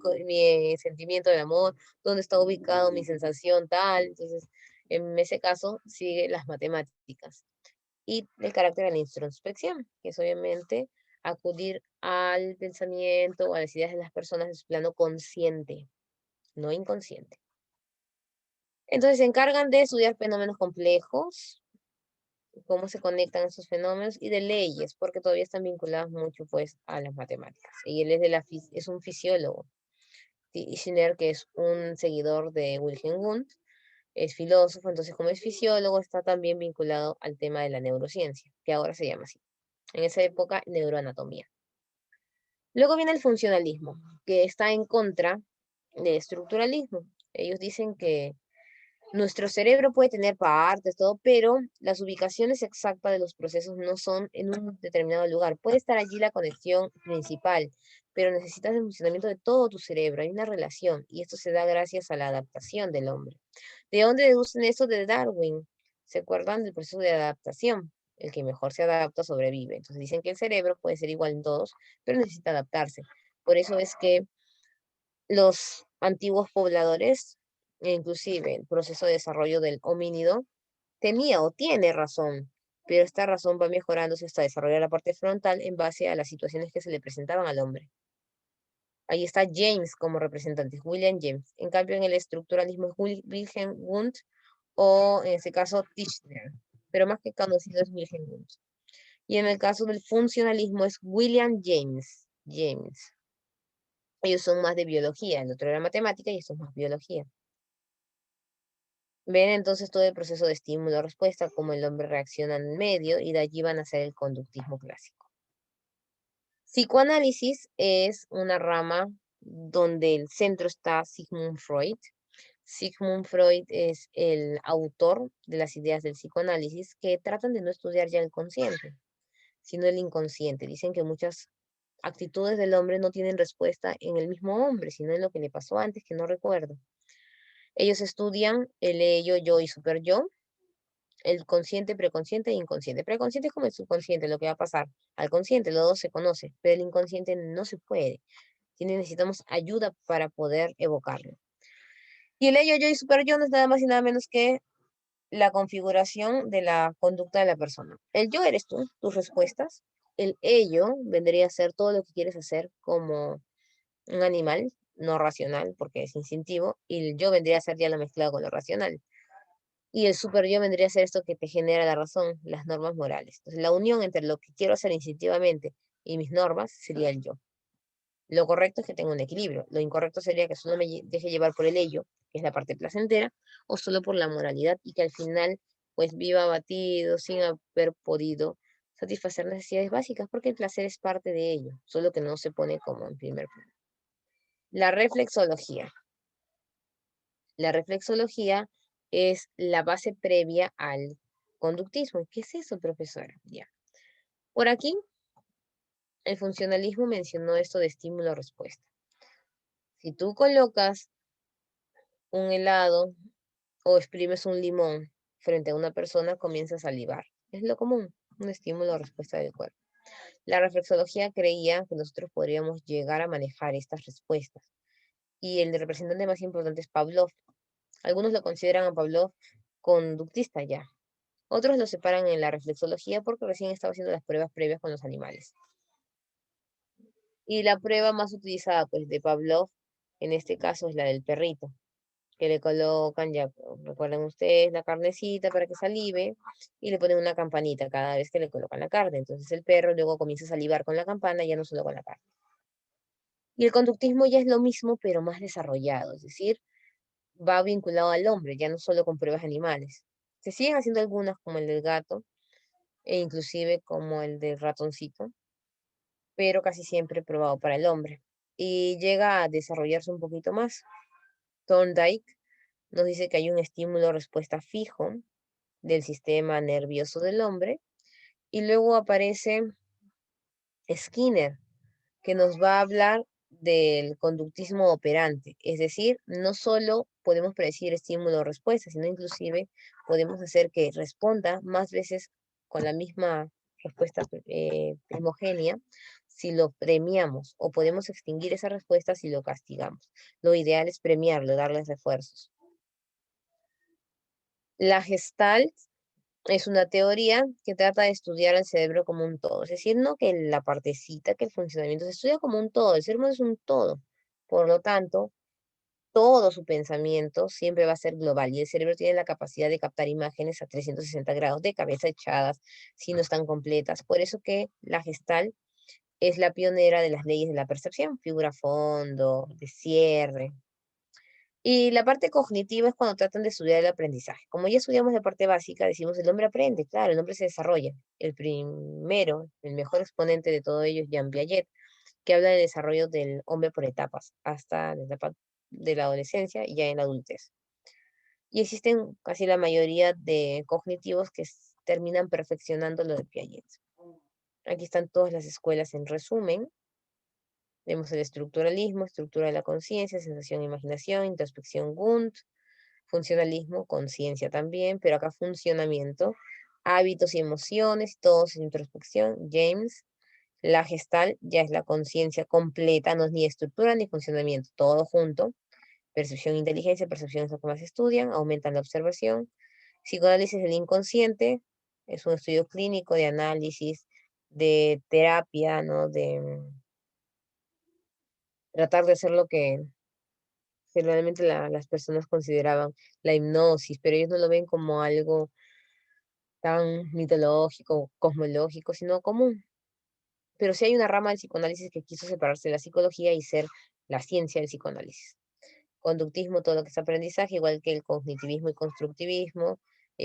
sentimiento de amor? ¿Dónde está ubicado mi sensación tal? Entonces, en ese caso, sigue las matemáticas. Y el carácter de la introspección, que es obviamente acudir al pensamiento o a las ideas de las personas en su plano consciente, no inconsciente. Entonces se encargan de estudiar fenómenos complejos, cómo se conectan esos fenómenos y de leyes, porque todavía están vinculados mucho pues a las matemáticas. Y él es, es un fisiólogo. Schiller, que es un seguidor de Wilhelm Wundt, es filósofo, entonces como es fisiólogo está también vinculado al tema de la neurociencia, que ahora se llama así. En esa época, neuroanatomía. Luego viene el funcionalismo, que está en contra del estructuralismo. Ellos dicen que nuestro cerebro puede tener partes, todo, pero las ubicaciones exactas de los procesos no son en un determinado lugar. Puede estar allí la conexión principal, pero necesitas el funcionamiento de todo tu cerebro. Hay una relación y esto se da gracias a la adaptación del hombre. ¿De dónde deducen eso? De Darwin? ¿Se acuerdan del proceso de adaptación? El que mejor se adapta sobrevive. Entonces dicen que el cerebro puede ser igual en todos, pero necesita adaptarse. Por eso es que los antiguos pobladores, e inclusive el proceso de desarrollo del homínido, tenía o tiene razón, pero esta razón va mejorándose hasta desarrollar la parte frontal en base a las situaciones que se le presentaban al hombre. Ahí está James como representante, William James. En cambio, en el estructuralismo es Wilhelm Wundt o en ese caso Tishner, pero más que conocido es Wilhelm Wundt. Y en el caso del funcionalismo es William James. James. Ellos son más de biología, el otro era matemática y esto es más biología. Ven entonces todo el proceso de estímulo-respuesta, cómo el hombre reacciona en el medio, y de allí van a ser el conductismo clásico. Psicoanálisis es una rama donde el centro está Sigmund Freud. Sigmund Freud es el autor de las ideas del psicoanálisis que tratan de no estudiar ya el consciente, sino el inconsciente. Dicen que muchas actitudes del hombre no tienen respuesta en el mismo hombre, sino en lo que le pasó antes que no recuerdo. Ellos estudian el ello, yo y superyo, el consciente, preconsciente e inconsciente. Preconsciente es como el subconsciente, lo que va a pasar. Al consciente, los dos se conoce, pero el inconsciente no se puede. Necesitamos ayuda para poder evocarlo. Y el ello, yo y superyo no es nada más y nada menos que la configuración de la conducta de la persona. El yo eres tú, tus respuestas. El ello vendría a ser todo lo que quieres hacer como un animal no racional, porque es instintivo, y el yo vendría a ser ya lo mezclado con lo racional. Y el super yo vendría a ser esto que te genera la razón, las normas morales. Entonces, la unión entre lo que quiero hacer instintivamente y mis normas sería el yo. Lo correcto es que tenga un equilibrio. Lo incorrecto sería que solo me deje llevar por el ello, que es la parte placentera, o solo por la moralidad y que al final pues viva abatido sin haber podido satisfacer necesidades básicas, porque el placer es parte de ello, solo que no se pone como en primer plano. La reflexología. La reflexología es la base previa al conductismo. ¿Qué es eso, profesora? Ya. Por aquí, el funcionalismo mencionó esto de estímulo-respuesta. Si tú colocas un helado o exprimes un limón frente a una persona, comienza a salivar. Es lo común, un estímulo-respuesta del cuerpo. La reflexología creía que nosotros podríamos llegar a manejar estas respuestas. Y el representante más importante es Pavlov. Algunos lo consideran a Pavlov conductista ya. Otros lo separan en la reflexología porque recién estaba haciendo las pruebas previas con los animales. Y la prueba más utilizada pues de Pavlov, en este caso, es la del perrito, que le colocan, ya recuerden ustedes, la carnecita para que salive y le ponen una campanita cada vez que le colocan la carne. Entonces el perro luego comienza a salivar con la campana, ya no solo con la carne. Y el conductismo ya es lo mismo, pero más desarrollado, es decir, va vinculado al hombre, ya no solo con pruebas animales. Se siguen haciendo algunas como el del gato e inclusive como el del ratoncito, pero casi siempre probado para el hombre. Y llega a desarrollarse un poquito más. Thorndike nos dice que hay un estímulo-respuesta fijo del sistema nervioso del hombre. Y luego aparece Skinner, que nos va a hablar del conductismo operante, es decir, no solo podemos predecir estímulo o respuesta, sino inclusive podemos hacer que responda más veces con la misma respuesta primogénea si lo premiamos, o podemos extinguir esa respuesta si lo castigamos. Lo ideal es premiarlo, darles refuerzos. La Gestalt es una teoría que trata de estudiar el cerebro como un todo, es decir, no que la partecita, que el funcionamiento se estudia como un todo, el ser humano es un todo. Por lo tanto, todo su pensamiento siempre va a ser global y el cerebro tiene la capacidad de captar imágenes a 360 grados de cabeza echadas si no están completas. Por eso que la Gestalt es la pionera de las leyes de la percepción, figura fondo, de cierre. Y la parte cognitiva es cuando tratan de estudiar el aprendizaje. Como ya estudiamos la parte básica, decimos el hombre aprende, claro, el hombre se desarrolla. El primero, el mejor exponente de todo ello es Jean Piaget, que habla del desarrollo del hombre por etapas, hasta la etapa de la adolescencia y ya en la adultez. Y existen casi la mayoría de cognitivos que terminan perfeccionando lo de Piaget. Aquí están todas las escuelas en resumen. Vemos el estructuralismo, estructura de la conciencia, sensación, imaginación, introspección, Wundt, funcionalismo, conciencia también, pero acá funcionamiento, hábitos y emociones, todos en introspección, James. La gestal ya es la conciencia completa, no es ni estructura ni funcionamiento, todo junto. Percepción e inteligencia, percepción es lo que más estudian, aumentan la observación. Psicoanálisis del inconsciente, es un estudio clínico de análisis, de terapia, ¿no? De tratar de hacer lo que generalmente las personas consideraban la hipnosis, pero ellos no lo ven como algo tan mitológico, cosmológico, sino común. Pero sí hay una rama del psicoanálisis que quiso separarse de la psicología y ser la ciencia del psicoanálisis. Conductismo, todo lo que es aprendizaje, igual que el cognitivismo y constructivismo,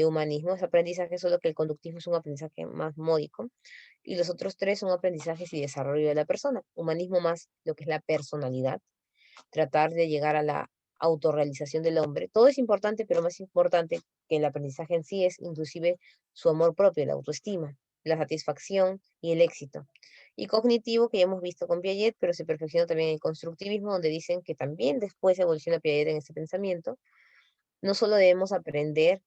humanismo es aprendizaje, solo que el conductismo es un aprendizaje más módico, y los otros tres son aprendizajes y desarrollo de la persona. Humanismo más lo que es la personalidad, tratar de llegar a la autorrealización del hombre. Todo es importante, pero más importante que el aprendizaje en sí es inclusive su amor propio, la autoestima, la satisfacción y el éxito. Y cognitivo, que ya hemos visto con Piaget, pero se perfecciona también en el constructivismo, donde dicen que también después evoluciona Piaget en este pensamiento. No solo debemos aprender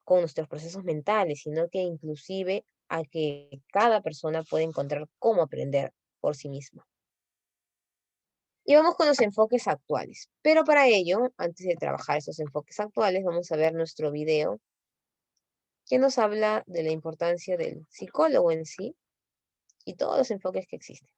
con nuestros procesos mentales, sino que inclusive a que cada persona puede encontrar cómo aprender por sí misma. Y vamos con los enfoques actuales. Pero para ello, antes de trabajar esos enfoques actuales, vamos a ver nuestro video que nos habla de la importancia del psicólogo en sí y todos los enfoques que existen.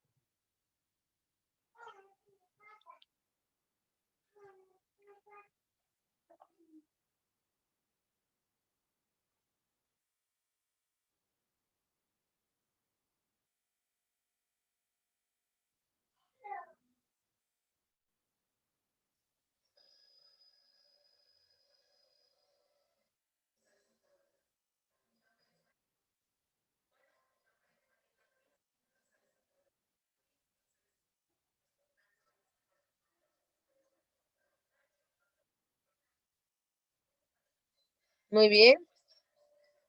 Muy bien,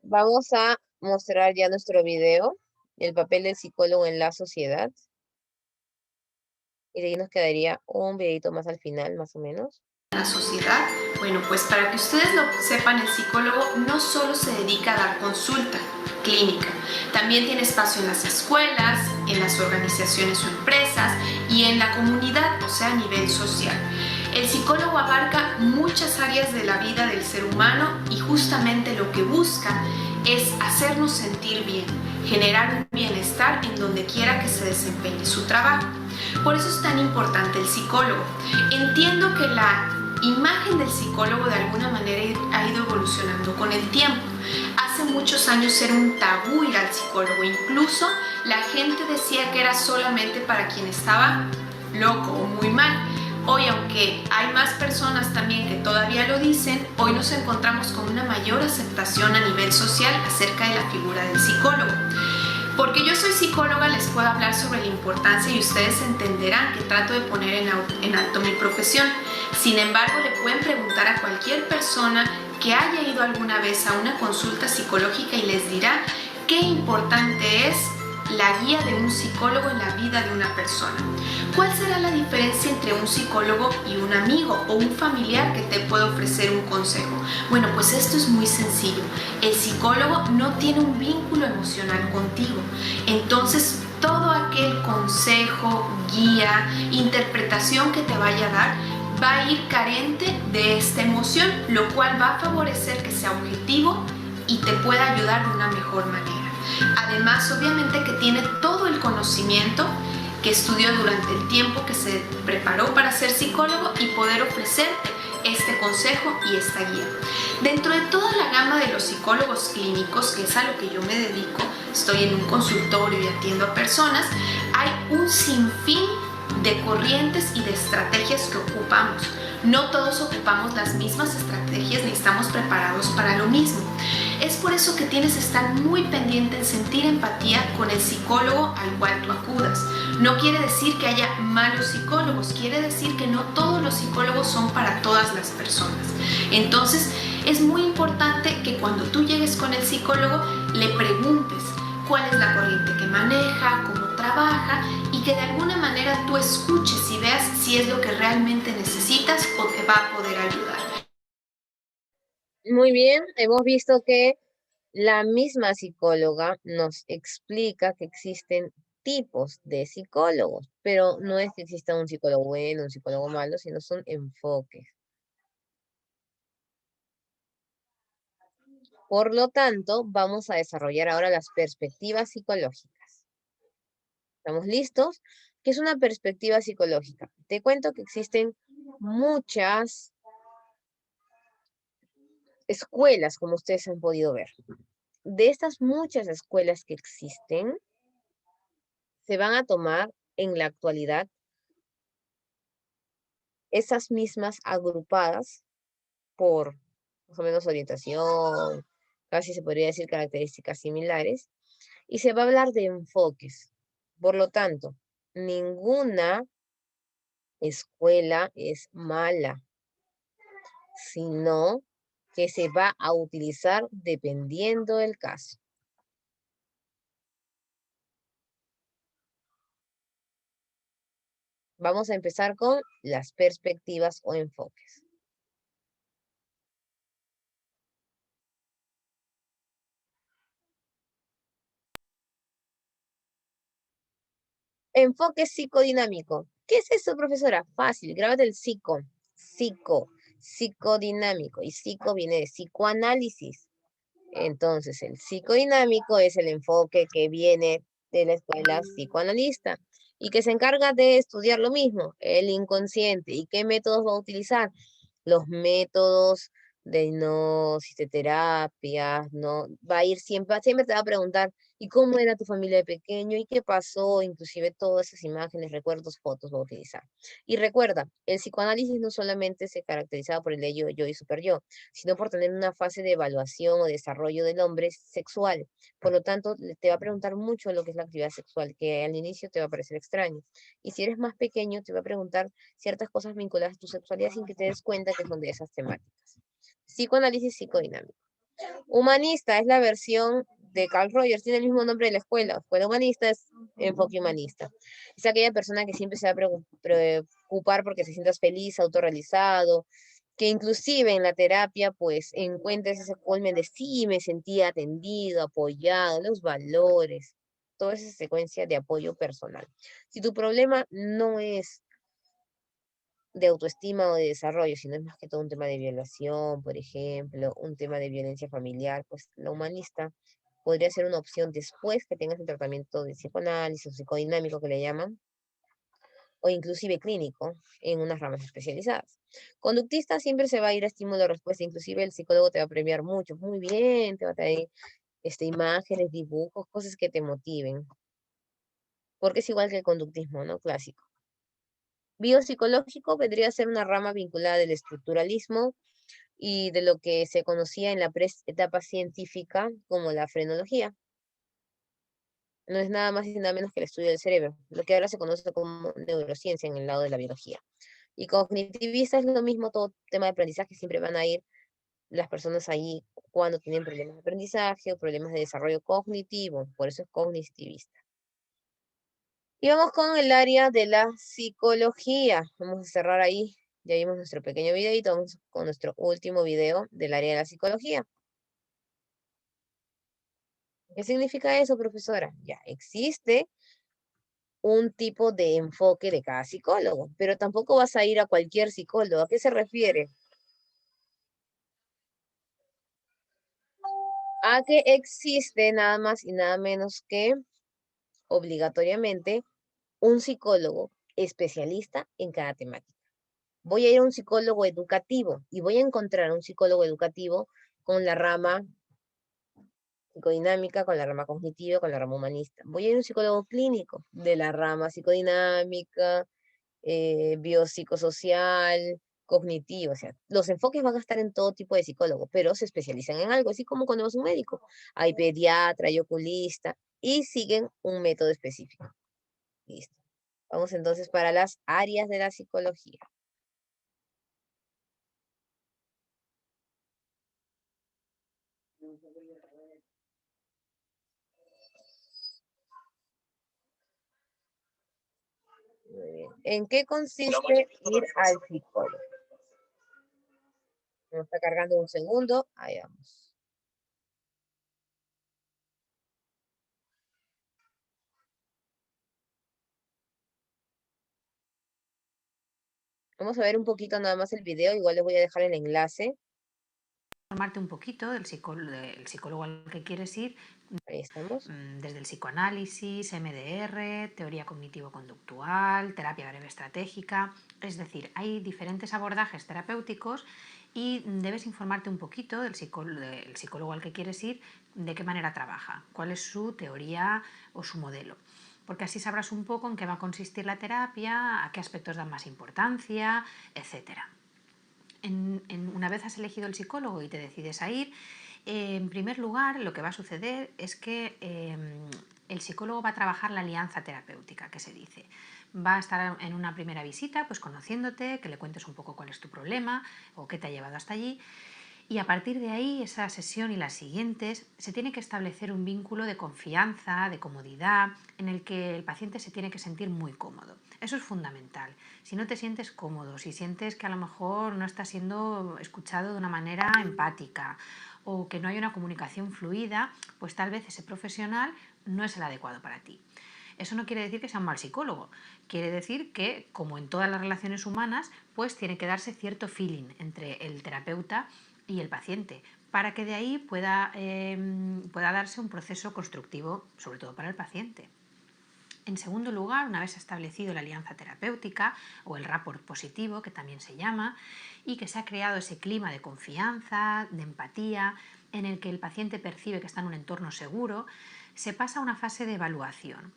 vamos a mostrar ya nuestro video, el papel del psicólogo en la sociedad. Y de ahí nos quedaría un videito más al final, más o menos. La sociedad, bueno, pues para que ustedes lo sepan, el psicólogo no solo se dedica a dar consulta clínica, también tiene espacio en las escuelas, en las organizaciones o empresas y en la comunidad, o sea, a nivel social. El psicólogo abarca muchas áreas de la vida del ser humano y justamente lo que busca es hacernos sentir bien, generar un bienestar en donde quiera que se desempeñe su trabajo. Por eso es tan importante el psicólogo. Entiendo que la imagen del psicólogo de alguna manera ha ido evolucionando con el tiempo. Hace muchos años era un tabú ir al psicólogo, incluso la gente decía que era solamente para quien estaba loco o muy mal. Hoy, aunque hay más personas también que todavía lo dicen, hoy nos encontramos con una mayor aceptación a nivel social acerca de la figura del psicólogo. Porque yo soy psicóloga, les puedo hablar sobre la importancia y ustedes entenderán que trato de poner en alto mi profesión. Sin embargo, le pueden preguntar a cualquier persona que haya ido alguna vez a una consulta psicológica y les dirá qué importante es la guía de un psicólogo en la vida de una persona. ¿Cuál será la diferencia entre un psicólogo y un amigo o un familiar que te puede ofrecer un consejo? Bueno, pues esto es muy sencillo. El psicólogo no tiene un vínculo emocional contigo. Entonces, todo aquel consejo, guía, interpretación que te vaya a dar va a ir carente de esta emoción, lo cual va a favorecer que sea objetivo y te pueda ayudar de una mejor manera. Además, obviamente que tiene todo el conocimiento que estudió durante el tiempo que se preparó para ser psicólogo y poder ofrecerte este consejo y esta guía. Dentro de toda la gama de los psicólogos clínicos, que es a lo que yo me dedico, estoy en un consultorio y atiendo a personas, hay un sinfín de corrientes y de estrategias que ocupamos. No todos ocupamos las mismas estrategias ni estamos preparados para lo mismo. Es por eso que tienes que estar muy pendiente en sentir empatía con el psicólogo al cual tú acudas. No quiere decir que haya malos psicólogos, quiere decir que no todos los psicólogos son para todas las personas. Entonces, es muy importante que cuando tú llegues con el psicólogo, le preguntes cuál es la corriente que maneja, cómo trabaja y que de alguna manera tú escuches y veas si es lo que realmente necesitas o te va a poder ayudar. Muy bien, hemos visto que la misma psicóloga nos explica que existen tipos de psicólogos, pero no es que exista un psicólogo bueno, un psicólogo malo, sino son enfoques. Por lo tanto, vamos a desarrollar ahora las perspectivas psicológicas. ¿Estamos listos? ¿Qué es una perspectiva psicológica? Te cuento que existen muchas escuelas, como ustedes han podido ver. De estas muchas escuelas que existen, se van a tomar en la actualidad esas mismas agrupadas por más o menos orientación, casi se podría decir características similares, y se va a hablar de enfoques. Por lo tanto, ninguna escuela es mala, sino que se va a utilizar dependiendo del caso. Vamos a empezar con las perspectivas o enfoques. Enfoque psicodinámico. ¿Qué es eso, profesora? Fácil, grábate el psicodinámico. Y psico viene de psicoanálisis. Entonces, el psicodinámico es el enfoque que viene de la escuela psicoanalista y que se encarga de estudiar lo mismo, el inconsciente. ¿Y qué métodos va a utilizar? Los métodos de hipnosis, de terapias, ¿no? Va a ir siempre te va a preguntar, ¿y cómo era tu familia de pequeño? ¿Y qué pasó? Inclusive todas esas imágenes, recuerdos, fotos va a utilizar. Y recuerda, el psicoanálisis no solamente se caracterizaba por el de yo y super yo, sino por tener una fase de evaluación o desarrollo del hombre sexual. Por lo tanto, te va a preguntar mucho lo que es la actividad sexual, que al inicio te va a parecer extraño. Y si eres más pequeño, te va a preguntar ciertas cosas vinculadas a tu sexualidad sin que te des cuenta que son de esas temáticas. Psicoanálisis psicodinámico. Humanista es la versión de Carl Rogers, tiene el mismo nombre de la escuela. Escuela humanista es enfoque humanista. Es aquella persona que siempre se va a preocupar porque se sientas feliz, autorrealizado, que inclusive en la terapia pues encuentres ese culmen de sí, me sentía atendido, apoyado, los valores, toda esa secuencia de apoyo personal. Si tu problema no es de autoestima o de desarrollo, sino es más que todo un tema de violación, por ejemplo, un tema de violencia familiar, pues la humanista podría ser una opción después que tengas el tratamiento de psicoanálisis o psicodinámico que le llaman, o inclusive clínico en unas ramas especializadas. Conductista siempre se va a ir a estímulo-respuesta, inclusive el psicólogo te va a premiar mucho, muy bien, te va a traer imágenes, dibujos, cosas que te motiven, porque es igual que el conductismo, ¿no? Clásico. Biopsicológico vendría a ser una rama vinculada del estructuralismo y de lo que se conocía en la etapa científica como la frenología. No es nada más y nada menos que el estudio del cerebro, lo que ahora se conoce como neurociencia en el lado de la biología. Y cognitivista es lo mismo, todo tema de aprendizaje, siempre van a ir las personas ahí cuando tienen problemas de aprendizaje o problemas de desarrollo cognitivo, por eso es cognitivista. Y vamos con el área de la psicología. Vamos a cerrar ahí. Ya vimos nuestro pequeño videito. Vamos con nuestro último video del área de la psicología. ¿Qué significa eso, profesora? Ya existe un tipo de enfoque de cada psicólogo, pero tampoco vas a ir a cualquier psicólogo. ¿A qué se refiere? A que existe nada más y nada menos que obligatoriamente un psicólogo especialista en cada temática. Voy a ir a un psicólogo educativo y voy a encontrar un psicólogo educativo con la rama psicodinámica, con la rama cognitiva, con la rama humanista. Voy a ir a un psicólogo clínico de la rama psicodinámica, biopsicosocial, cognitivo. O sea, los enfoques van a estar en todo tipo de psicólogo, pero se especializan en algo, así como cuando vas a un médico. Hay pediatra, hay oculista y siguen un método específico. Listo. Vamos entonces para las áreas de la psicología. Muy bien. ¿En qué consiste ir al psicólogo? Nos está cargando un segundo. Ahí vamos. Vamos a ver un poquito nada más el video. Igual les voy a dejar el enlace. Informarte un poquito del psicólogo al que quieres ir, Ahí estamos. desde el psicoanálisis, MDR, teoría cognitivo-conductual, terapia breve estratégica. Es decir, hay diferentes abordajes terapéuticos y debes informarte un poquito del psicólogo al que quieres ir, de qué manera trabaja, cuál es su teoría o su modelo. Porque así sabrás un poco en qué va a consistir la terapia, a qué aspectos dan más importancia, etcétera. Una vez has elegido el psicólogo y te decides a ir, en primer lugar lo que va a suceder es que el psicólogo va a trabajar la alianza terapéutica, que se dice. Va a estar en una primera visita pues conociéndote, que le cuentes un poco cuál es tu problema o qué te ha llevado hasta allí. Y a partir de ahí, esa sesión y las siguientes, se tiene que establecer un vínculo de confianza, de comodidad, en el que el paciente se tiene que sentir muy cómodo. Eso es fundamental. Si no te sientes cómodo, si sientes que a lo mejor no estás siendo escuchado de una manera empática o que no hay una comunicación fluida, pues tal vez ese profesional no es el adecuado para ti. Eso no quiere decir que sea un mal psicólogo, quiere decir que, como en todas las relaciones humanas, pues tiene que darse cierto feeling entre el terapeuta y el paciente, para que de ahí pueda darse un proceso constructivo, sobre todo para el paciente. En segundo lugar, una vez establecido la alianza terapéutica o el rapport positivo, que también se llama, y que se ha creado ese clima de confianza, de empatía, en el que el paciente percibe que está en un entorno seguro, se pasa a una fase de evaluación.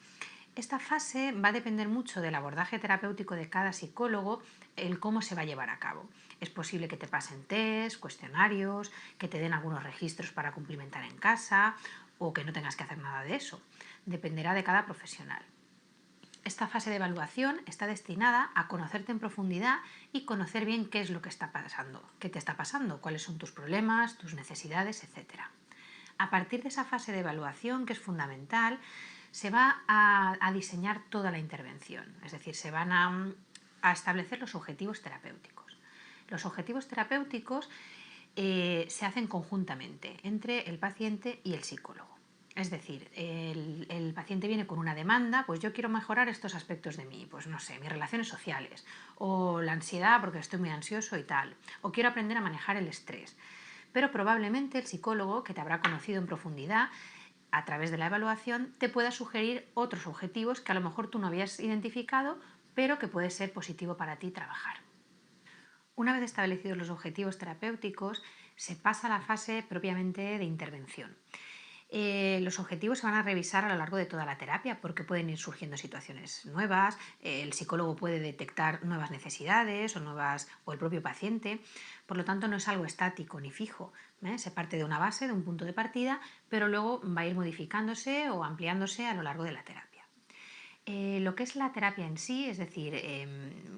Esta fase va a depender mucho del abordaje terapéutico de cada psicólogo, el cómo se va a llevar a cabo. Es posible que te pasen test, cuestionarios, que te den algunos registros para cumplimentar en casa o que no tengas que hacer nada de eso. Dependerá de cada profesional. Esta fase de evaluación está destinada a conocerte en profundidad y conocer bien qué es lo que está pasando, qué te está pasando, cuáles son tus problemas, tus necesidades, etc. A partir de esa fase de evaluación, que es fundamental, se va a diseñar toda la intervención, es decir, se van a establecer los objetivos terapéuticos. Los objetivos terapéuticos se hacen conjuntamente entre el paciente y el psicólogo. Es decir, el paciente viene con una demanda, pues yo quiero mejorar estos aspectos de mí, pues no sé, mis relaciones sociales, o la ansiedad porque estoy muy ansioso y tal, o quiero aprender a manejar el estrés. Pero probablemente el psicólogo, que te habrá conocido en profundidad, a través de la evaluación, te pueda sugerir otros objetivos que a lo mejor tú no habías identificado, pero que puede ser positivo para ti trabajar. Una vez establecidos los objetivos terapéuticos, se pasa a la fase propiamente de intervención. Los objetivos se van a revisar a lo largo de toda la terapia porque pueden ir surgiendo situaciones nuevas, el psicólogo puede detectar nuevas necesidades o el propio paciente, por lo tanto no es algo estático ni fijo, se parte de una base, de un punto de partida, pero luego va a ir modificándose o ampliándose a lo largo de la terapia. Lo que es la terapia en sí, es decir,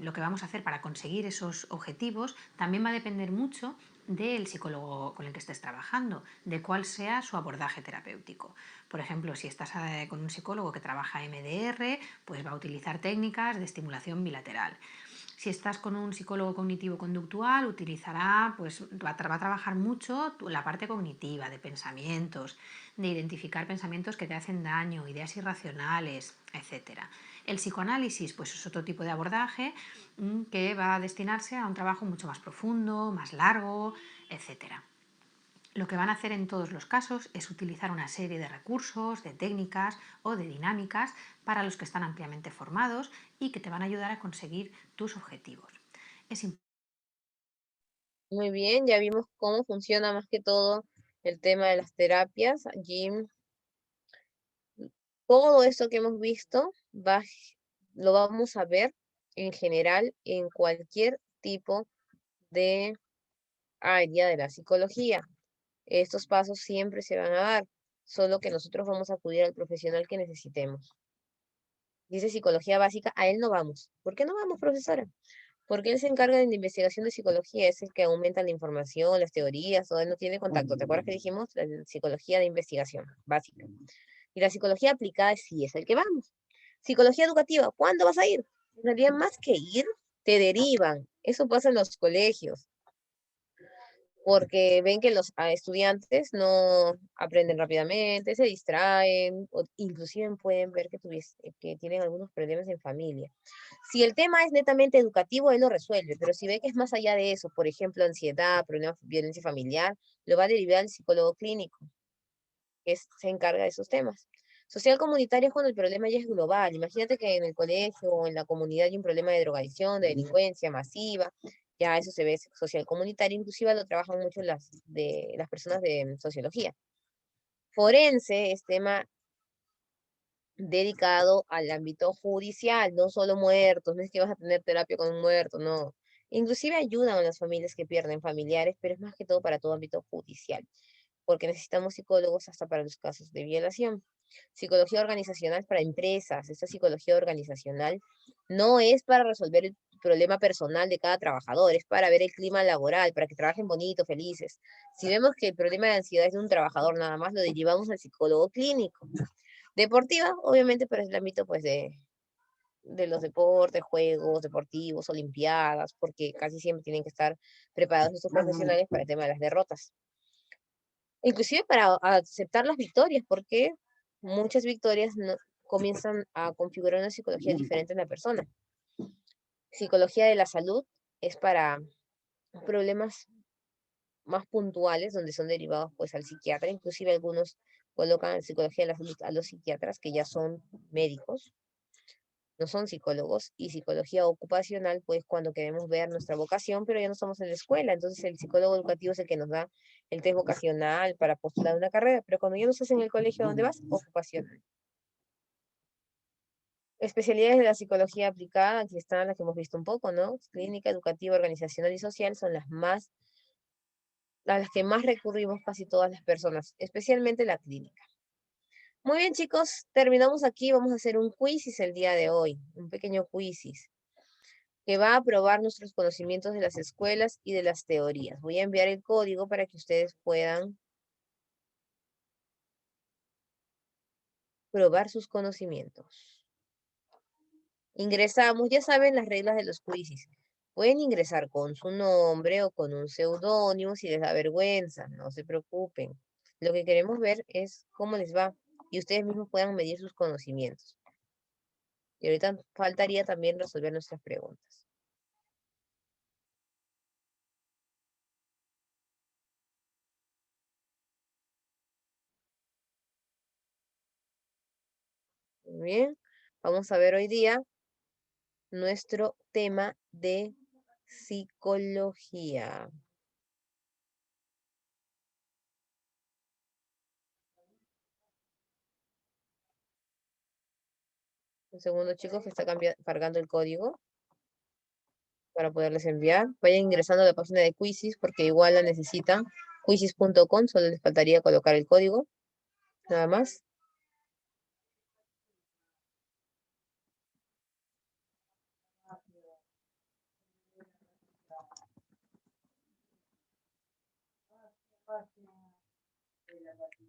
lo que vamos a hacer para conseguir esos objetivos, también va a depender mucho del psicólogo con el que estés trabajando, de cuál sea su abordaje terapéutico. Por ejemplo, si estás con un psicólogo que trabaja MDR, pues va a utilizar técnicas de estimulación bilateral. Si estás con un psicólogo cognitivo-conductual, utilizará, pues va a trabajar mucho la parte cognitiva, de pensamientos, de identificar pensamientos que te hacen daño, ideas irracionales, etc. El psicoanálisis, pues es otro tipo de abordaje que va a destinarse a un trabajo mucho más profundo, más largo, etc. Lo que van a hacer en todos los casos es utilizar una serie de recursos, de técnicas o de dinámicas para los que están ampliamente formados y que te van a ayudar a conseguir tus objetivos. Es Muy bien, ya vimos cómo funciona más que todo el tema de las terapias. Jim, todo esto que hemos visto lo vamos a ver en general en cualquier tipo de área de la psicología. Estos pasos siempre se van a dar, solo que nosotros vamos a acudir al profesional que necesitemos. Dice psicología básica, a él no vamos. ¿Por qué no vamos, profesora? Porque él se encarga de la investigación de psicología, es el que aumenta la información, las teorías, todo él no tiene contacto. ¿Te acuerdas que dijimos? La psicología de investigación básica. Y la psicología aplicada sí es el que vamos. Psicología educativa, ¿cuándo vas a ir? En realidad, más que ir, te derivan. Eso pasa en los colegios, porque ven que los estudiantes no aprenden rápidamente, se distraen, o inclusive pueden ver que tienen algunos problemas en familia. Si el tema es netamente educativo, él lo resuelve, pero si ve que es más allá de eso, por ejemplo, ansiedad, problemas, violencia familiar, lo va a derivar al psicólogo clínico, se encarga de esos temas. Social comunitario es cuando el problema ya es global. Imagínate que en el colegio o en la comunidad hay un problema de drogadicción, de delincuencia masiva, ya eso se ve social comunitario, inclusive lo trabajan mucho las personas de sociología. Forense es tema dedicado al ámbito judicial, no solo muertos, no es que vas a tener terapia con un muerto, no. Inclusive ayudan a las familias que pierden familiares, pero es más que todo para todo ámbito judicial, porque necesitamos psicólogos hasta para los casos de violación. Psicología organizacional para empresas. Esta psicología organizacional no es para resolver el problema personal de cada trabajador, es para ver el clima laboral, para que trabajen bonito, felices. Si vemos que el problema de ansiedad es de un trabajador nada más, lo derivamos al psicólogo clínico. Deportiva, obviamente, pero es el ámbito pues de los deportes, juegos deportivos, olimpiadas, porque casi siempre tienen que estar preparados estos profesionales para el tema de las derrotas. Inclusive para aceptar las victorias, porque muchas victorias comienzan a configurar una psicología diferente en la persona. Psicología de la salud es para problemas más puntuales, donde son derivados pues al psiquiatra, inclusive algunos colocan psicología de la salud a los psiquiatras, que ya son médicos, no son psicólogos, y psicología ocupacional, pues cuando queremos ver nuestra vocación, pero ya no estamos en la escuela, entonces el psicólogo educativo es el que nos da el test vocacional para postular una carrera, pero cuando ya no estás en el colegio, ¿dónde vas? Ocupacional. Especialidades de la psicología aplicada, aquí están las que hemos visto un poco, ¿no? Clínica, educativa, organizacional y social son a las que más recurrimos casi todas las personas, especialmente la clínica. Muy bien, chicos, terminamos aquí. Vamos a hacer un quizzes el día de hoy, un pequeño quizzes que va a probar nuestros conocimientos de las escuelas y de las teorías. Voy a enviar el código para que ustedes puedan probar sus conocimientos. Ingresamos, ya saben las reglas de los quizzes. Pueden ingresar con su nombre o con un seudónimo si les da vergüenza, no se preocupen. Lo que queremos ver es cómo les va y ustedes mismos puedan medir sus conocimientos. Y ahorita faltaría también resolver nuestras preguntas. Muy bien, vamos a ver hoy día nuestro tema de psicología. Un segundo, chicos, que está cargando el código para poderles enviar. Vayan ingresando a la página de Quizzes porque igual la necesitan. Quizzes.com, solo les faltaría colocar el código, nada más.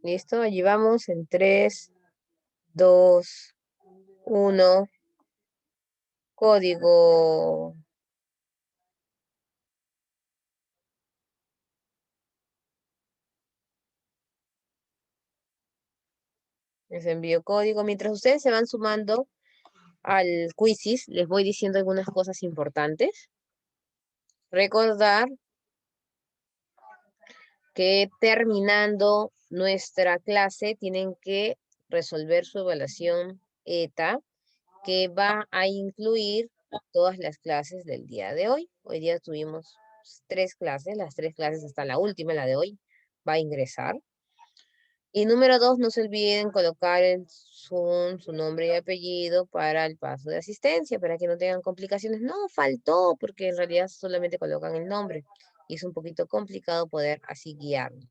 ¿Listo? Allí vamos en 3, 2, 1. Código. Les envío código. Mientras ustedes se van sumando al quizzes, les voy diciendo algunas cosas importantes. Recordar que terminando nuestra clase tienen que resolver su evaluación ETA, que va a incluir todas las clases del día de hoy. Hoy día tuvimos 3 clases, las 3 clases hasta la última, la de hoy, va a ingresar. Y número 2, no se olviden colocar en Zoom su nombre y apellido para el paso de asistencia, para que no tengan complicaciones. No, faltó, porque en realidad solamente colocan el nombre. Y es un poquito complicado poder así guiarnos.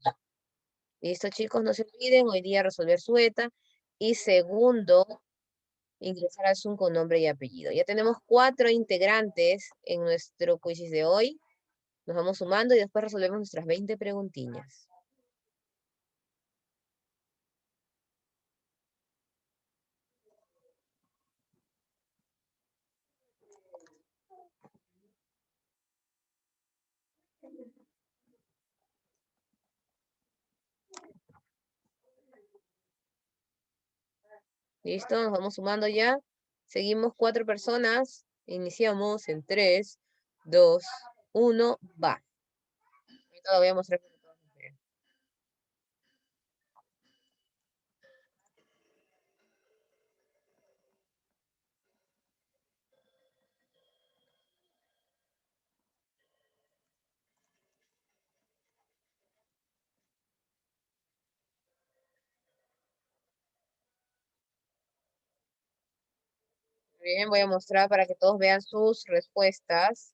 Listo, chicos, no se olviden hoy día resolver su ETA. Y segundo, ingresar al Zoom con nombre y apellido. Ya tenemos 4 integrantes en nuestro quiz de hoy. Nos vamos sumando y después resolvemos nuestras 20 preguntitas. ¿Listo? Nos vamos sumando ya. Seguimos 4 personas. Iniciamos en 3, 2, 1, va. Ahorita lo voy a mostrar para que todos nos vean. Bien, voy a mostrar para que todos vean sus respuestas.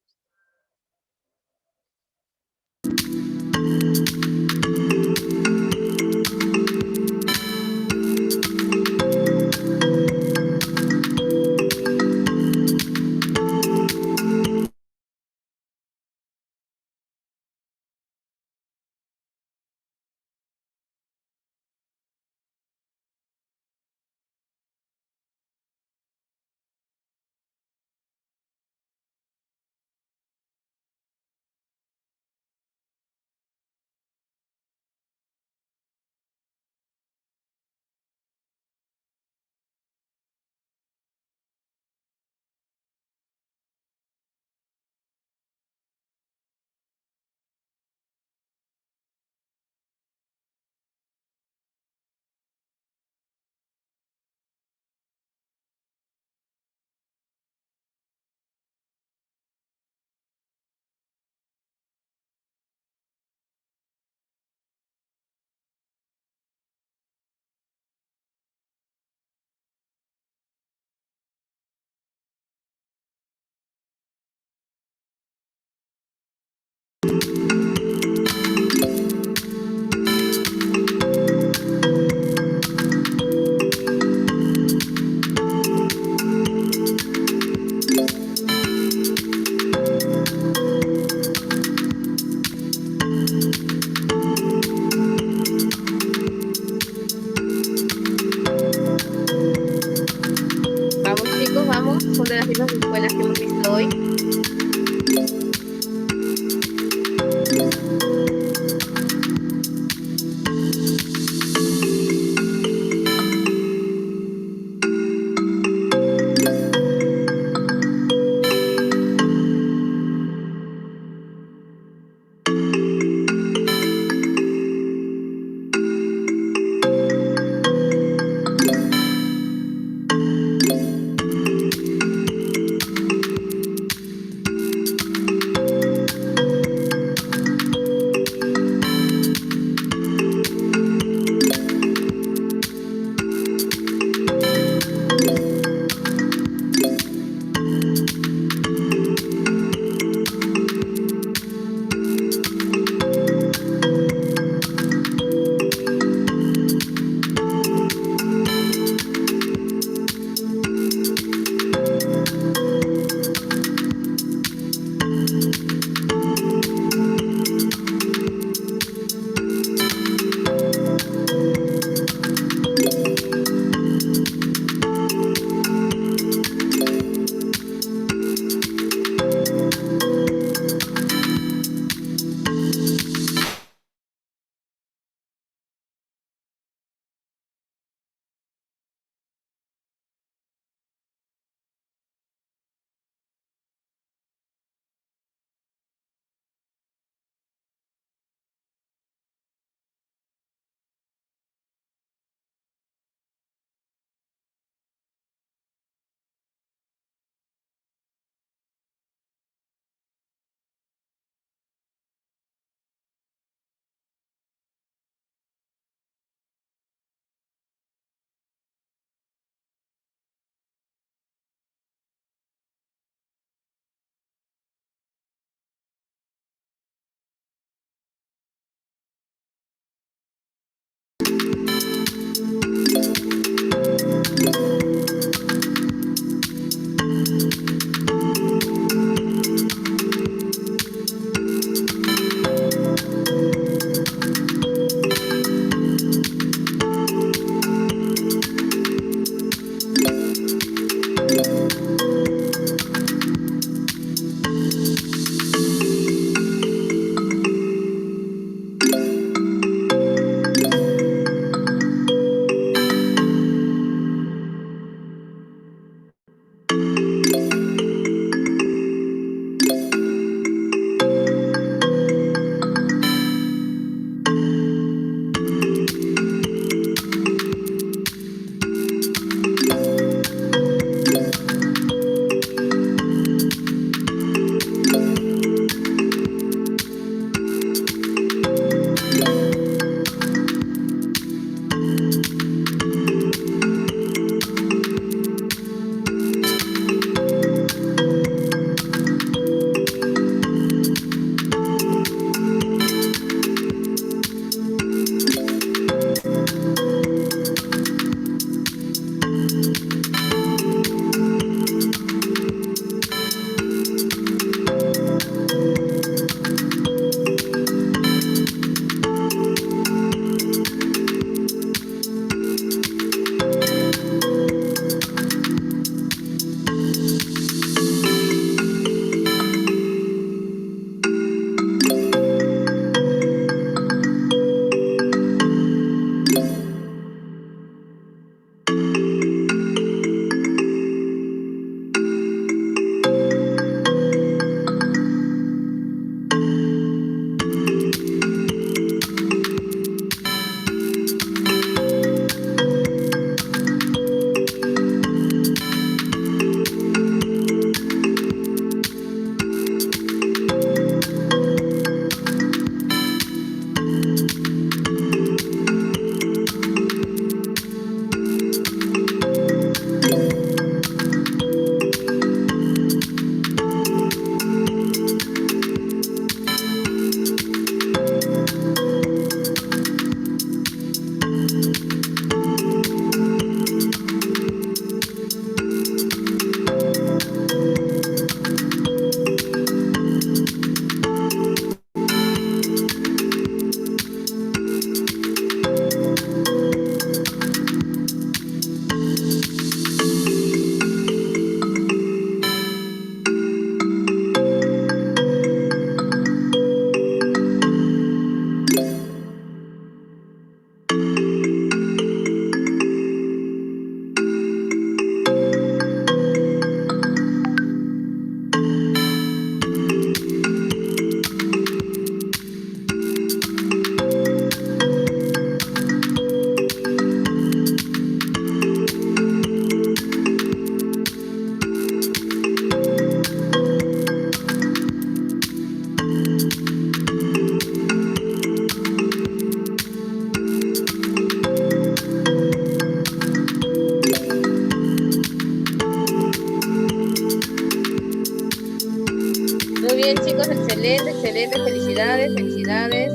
Muy bien, chicos, excelente, excelente, felicidades, felicidades.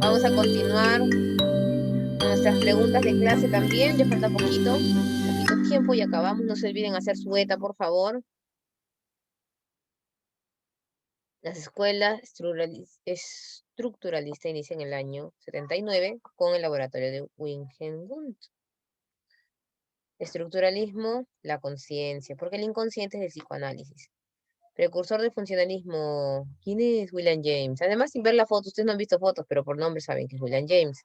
Vamos a continuar con nuestras preguntas de clase también, ya falta poquito tiempo y acabamos. No se olviden hacer su ETA, por favor. Las escuelas estructuralistas inician el año 79 con el laboratorio de Wilhelm. Estructuralismo, la conciencia, porque el inconsciente es el psicoanálisis. Precursor del funcionalismo, ¿quién es William James? Además, sin ver la foto, ustedes no han visto fotos, pero por nombre saben que es William James,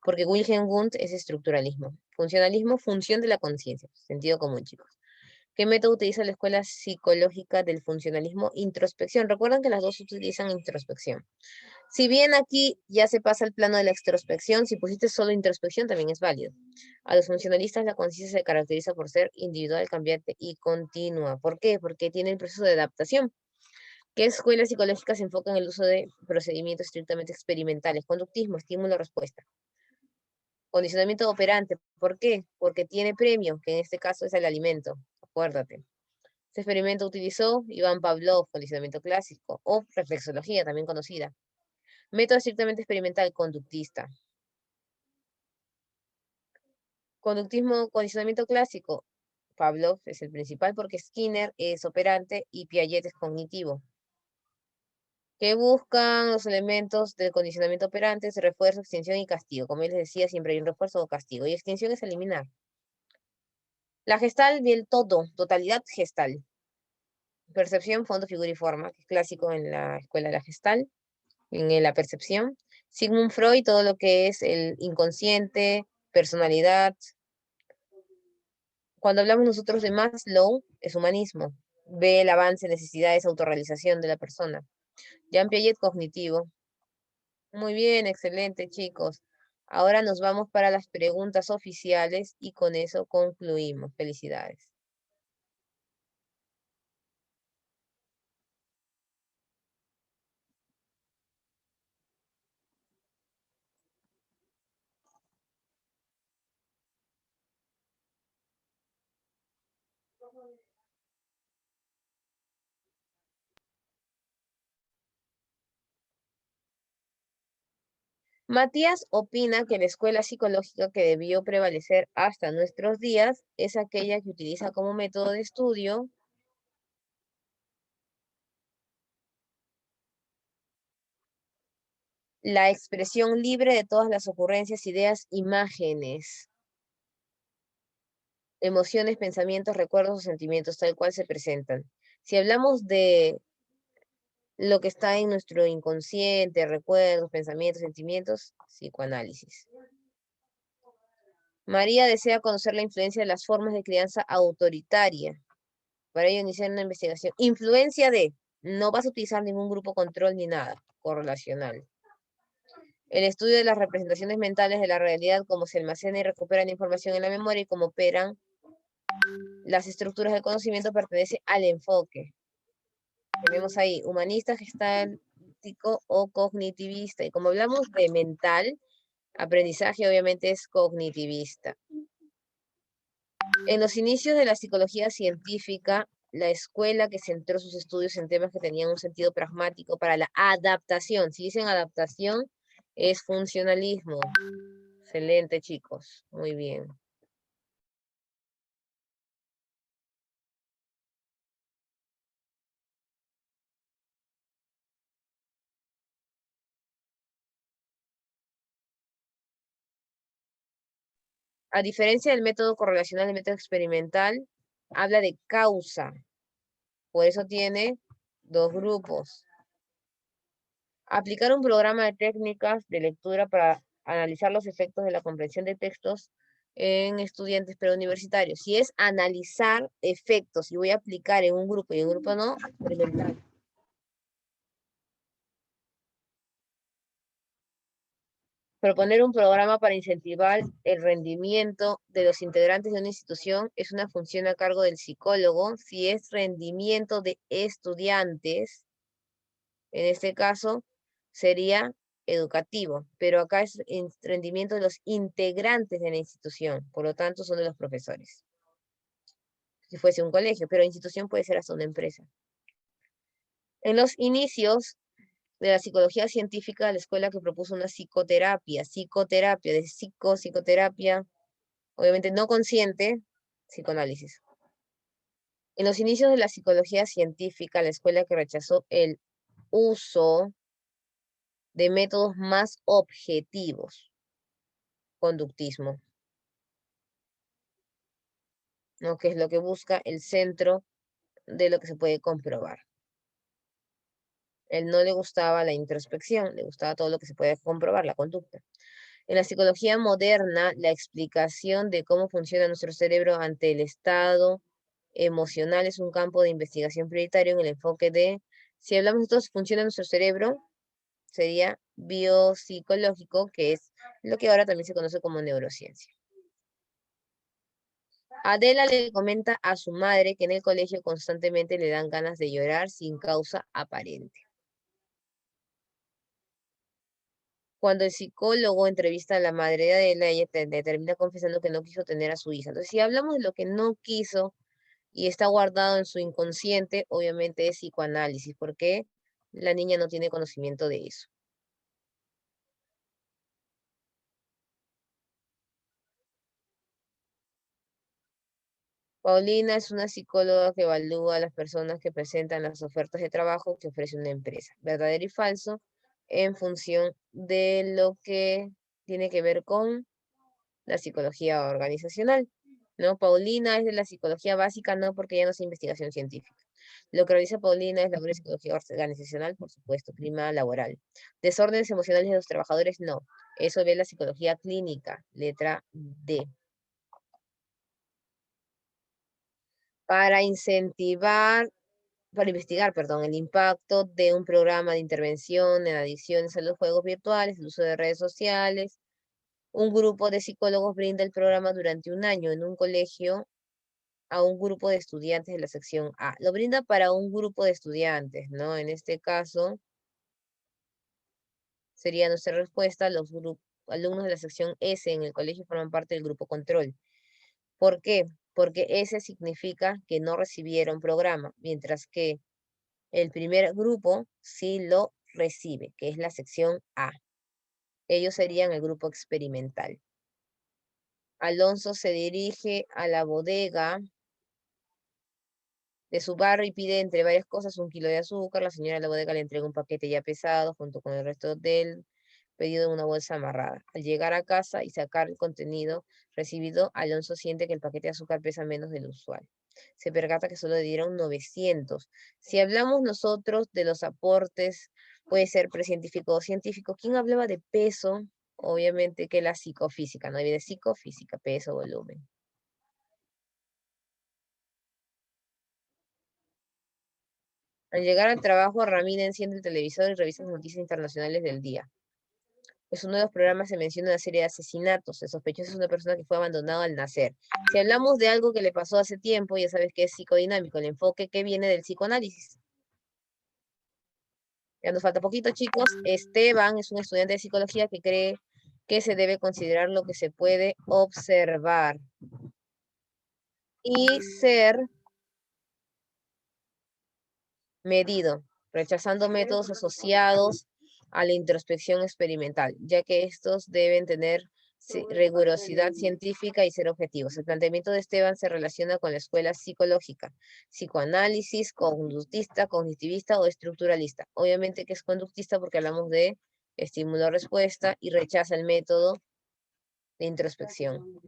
porque Wilhelm Wundt es estructuralismo. Funcionalismo, función de la conciencia, sentido común, chicos. ¿Qué método utiliza la escuela psicológica del funcionalismo? Introspección. Recuerden que las dos utilizan introspección. Si bien aquí ya se pasa al plano de la extrospección, si pusiste solo introspección también es válido. A los funcionalistas la conciencia se caracteriza por ser individual, cambiante y continua. ¿Por qué? Porque tiene el proceso de adaptación. ¿Qué escuela psicológica se enfoca en el uso de procedimientos estrictamente experimentales? Conductismo, estímulo, respuesta. Condicionamiento operante. ¿Por qué? Porque tiene premio, que en este caso es el alimento. Acuérdate. Este experimento utilizó Iván Pavlov, condicionamiento clásico, o reflexología, también conocida. Método estrictamente experimental, conductista. Conductismo, condicionamiento clásico. Pavlov es el principal porque Skinner es operante y Piaget es cognitivo. ¿Qué buscan los elementos del condicionamiento operante? Es refuerzo, extinción y castigo. Como les decía, siempre hay un refuerzo o castigo. Y extinción es eliminar. La gestal y el todo, totalidad gestal. Percepción, fondo, figura y forma, que es clásico en la escuela de la gestal, en la percepción. Sigmund Freud, todo lo que es el inconsciente, personalidad. Cuando hablamos nosotros de Maslow, es humanismo. Ve el avance, necesidades, autorrealización de la persona. Jean Piaget, cognitivo. Muy bien, excelente, chicos. Ahora nos vamos para las preguntas oficiales y con eso concluimos. Felicidades. Matías opina que la escuela psicológica que debió prevalecer hasta nuestros días es aquella que utiliza como método de estudio la expresión libre de todas las ocurrencias, ideas, imágenes, emociones, pensamientos, recuerdos o sentimientos, tal cual se presentan. Si hablamos de lo que está en nuestro inconsciente, recuerdos, pensamientos, sentimientos, psicoanálisis. María desea conocer la influencia de las formas de crianza autoritaria. Para ello iniciar una investigación. Influencia de, no vas a utilizar ningún grupo control ni nada, correlacional. El estudio de las representaciones mentales de la realidad, cómo se almacena y recupera la información en la memoria y cómo operan las estructuras del conocimiento pertenece al enfoque. Tenemos ahí humanista, gestáltico o cognitivista. Y como hablamos de mental, aprendizaje obviamente es cognitivista. En los inicios de la psicología científica, la escuela que centró sus estudios en temas que tenían un sentido pragmático para la adaptación. Si dicen adaptación, es funcionalismo. Excelente, chicos. Muy bien. A diferencia del método correlacional, el método experimental habla de causa. Por eso tiene dos grupos. Aplicar un programa de técnicas de lectura para analizar los efectos de la comprensión de textos en estudiantes preuniversitarios. Si es analizar efectos y voy a aplicar en un grupo y en un grupo no, experimental. Proponer un programa para incentivar el rendimiento de los integrantes de una institución es una función a cargo del psicólogo. Si es rendimiento de estudiantes, en este caso sería educativo, pero acá es rendimiento de los integrantes de la institución, por lo tanto son de los profesores. Si fuese un colegio, pero institución puede ser hasta una empresa. En los inicios de la psicología científica, la escuela que propuso una psicoterapia, de psicoterapia, obviamente no consciente, psicoanálisis. En los inicios de la psicología científica, la escuela que rechazó el uso de métodos más objetivos, conductismo, ¿no? Que es lo que busca el centro de lo que se puede comprobar. Él no le gustaba la introspección, le gustaba todo lo que se puede comprobar, la conducta. En la psicología moderna, la explicación de cómo funciona nuestro cerebro ante el estado emocional es un campo de investigación prioritario en el enfoque de, si hablamos de cómo funciona nuestro cerebro, sería biopsicológico, que es lo que ahora también se conoce como neurociencia. Adela le comenta a su madre que en el colegio constantemente le dan ganas de llorar sin causa aparente. Cuando el psicólogo entrevista a la madre de Adela, ella termina confesando que no quiso tener a su hija. Entonces, si hablamos de lo que no quiso y está guardado en su inconsciente, obviamente es psicoanálisis, porque la niña no tiene conocimiento de eso. Paulina es una psicóloga que evalúa a las personas que presentan las ofertas de trabajo que ofrece una empresa, verdadero y falso, en función de lo que tiene que ver con la psicología organizacional, ¿no? Paulina es de la psicología básica, no porque ya no es investigación científica. Lo que realiza Paulina es labor de psicología organizacional, por supuesto, clima laboral. Desórdenes emocionales de los trabajadores, no. Eso ve la psicología clínica, letra D. Para investigar, perdón, el impacto de un programa de intervención en adicciones a los juegos virtuales, el uso de redes sociales. Un grupo de psicólogos brinda el programa durante un año en un colegio a un grupo de estudiantes de la sección A. Lo brinda para un grupo de estudiantes, ¿no? En este caso, sería nuestra respuesta, los alumnos de la sección S en el colegio forman parte del grupo control. ¿Por qué? Porque S significa que no recibieron programa, mientras que el primer grupo sí lo recibe, que es la sección A. Ellos serían el grupo experimental. Alonso se dirige a la bodega de su barrio y pide entre varias cosas 1 kilo de azúcar. La señora de la bodega le entrega un paquete ya pesado junto con el resto del pedido en una bolsa amarrada. Al llegar a casa y sacar el contenido recibido, Alonso siente que el paquete de azúcar pesa menos del usual. Se percata que solo le dieron 900. Si hablamos nosotros de los aportes, puede ser precientífico o científico. ¿Quién hablaba de peso? Obviamente que la psicofísica, no hay de psicofísica, peso, volumen. Al llegar al trabajo, Ramírez enciende el televisor y revisa las noticias internacionales del día. En uno de los programas se menciona una serie de asesinatos. El sospechoso es una persona que fue abandonada al nacer. Si hablamos de algo que le pasó hace tiempo, ya sabes que es psicodinámico, el enfoque que viene del psicoanálisis. Ya nos falta poquito, chicos. Esteban es un estudiante de psicología que cree que se debe considerar lo que se puede observar y ser medido, rechazando métodos asociados a la introspección experimental, ya que estos deben tener rigurosidad científica y ser objetivos. El planteamiento de Esteban se relaciona con la escuela psicológica, psicoanálisis, conductista, cognitivista o estructuralista. Obviamente que es conductista porque hablamos de estímulo-respuesta y rechaza el método de introspección.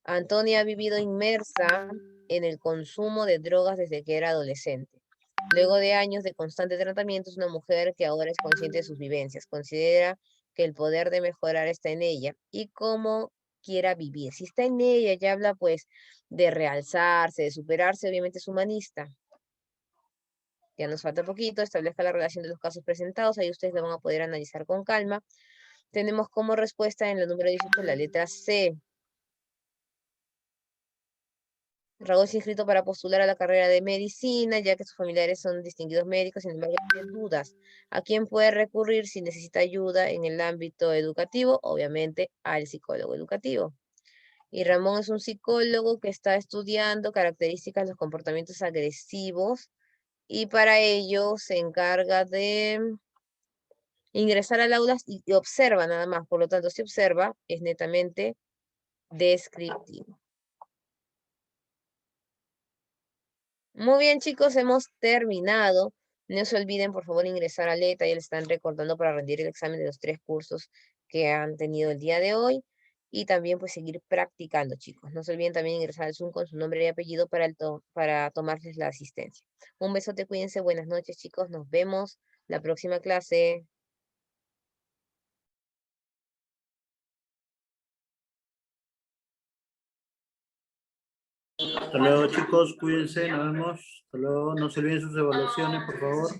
Antonia ha vivido inmersa en el consumo de drogas desde que era adolescente. Luego de años de constante tratamiento, es una mujer que ahora es consciente de sus vivencias. Considera que el poder de mejorar está en ella y cómo quiera vivir. Si está en ella, ya habla pues de realzarse, de superarse, obviamente es humanista. Ya nos falta poquito, establezca la relación de los casos presentados, ahí ustedes lo van a poder analizar con calma. Tenemos como respuesta en la número 18 la letra C. Raúl se ha inscrito para postular a la carrera de medicina, ya que sus familiares son distinguidos médicos, sin embargo, tiene dudas. ¿A quién puede recurrir si necesita ayuda en el ámbito educativo? Obviamente al psicólogo educativo. Y Ramón es un psicólogo que está estudiando características de los comportamientos agresivos y para ello se encarga de ingresar al aula y observa nada más. Por lo tanto, si observa, es netamente descriptivo. Muy bien, chicos, hemos terminado. No se olviden, por favor, ingresar a Leta. Ya les están recordando para rendir el examen de los 3 cursos que han tenido el día de hoy. Y también, pues, seguir practicando, chicos. No se olviden también ingresar al Zoom con su nombre y apellido para tomarles la asistencia. Un besote, cuídense. Buenas noches, chicos. Nos vemos la próxima clase. Hasta luego, chicos, cuídense, nos vemos. Hasta luego, no se olviden sus evaluaciones, por favor.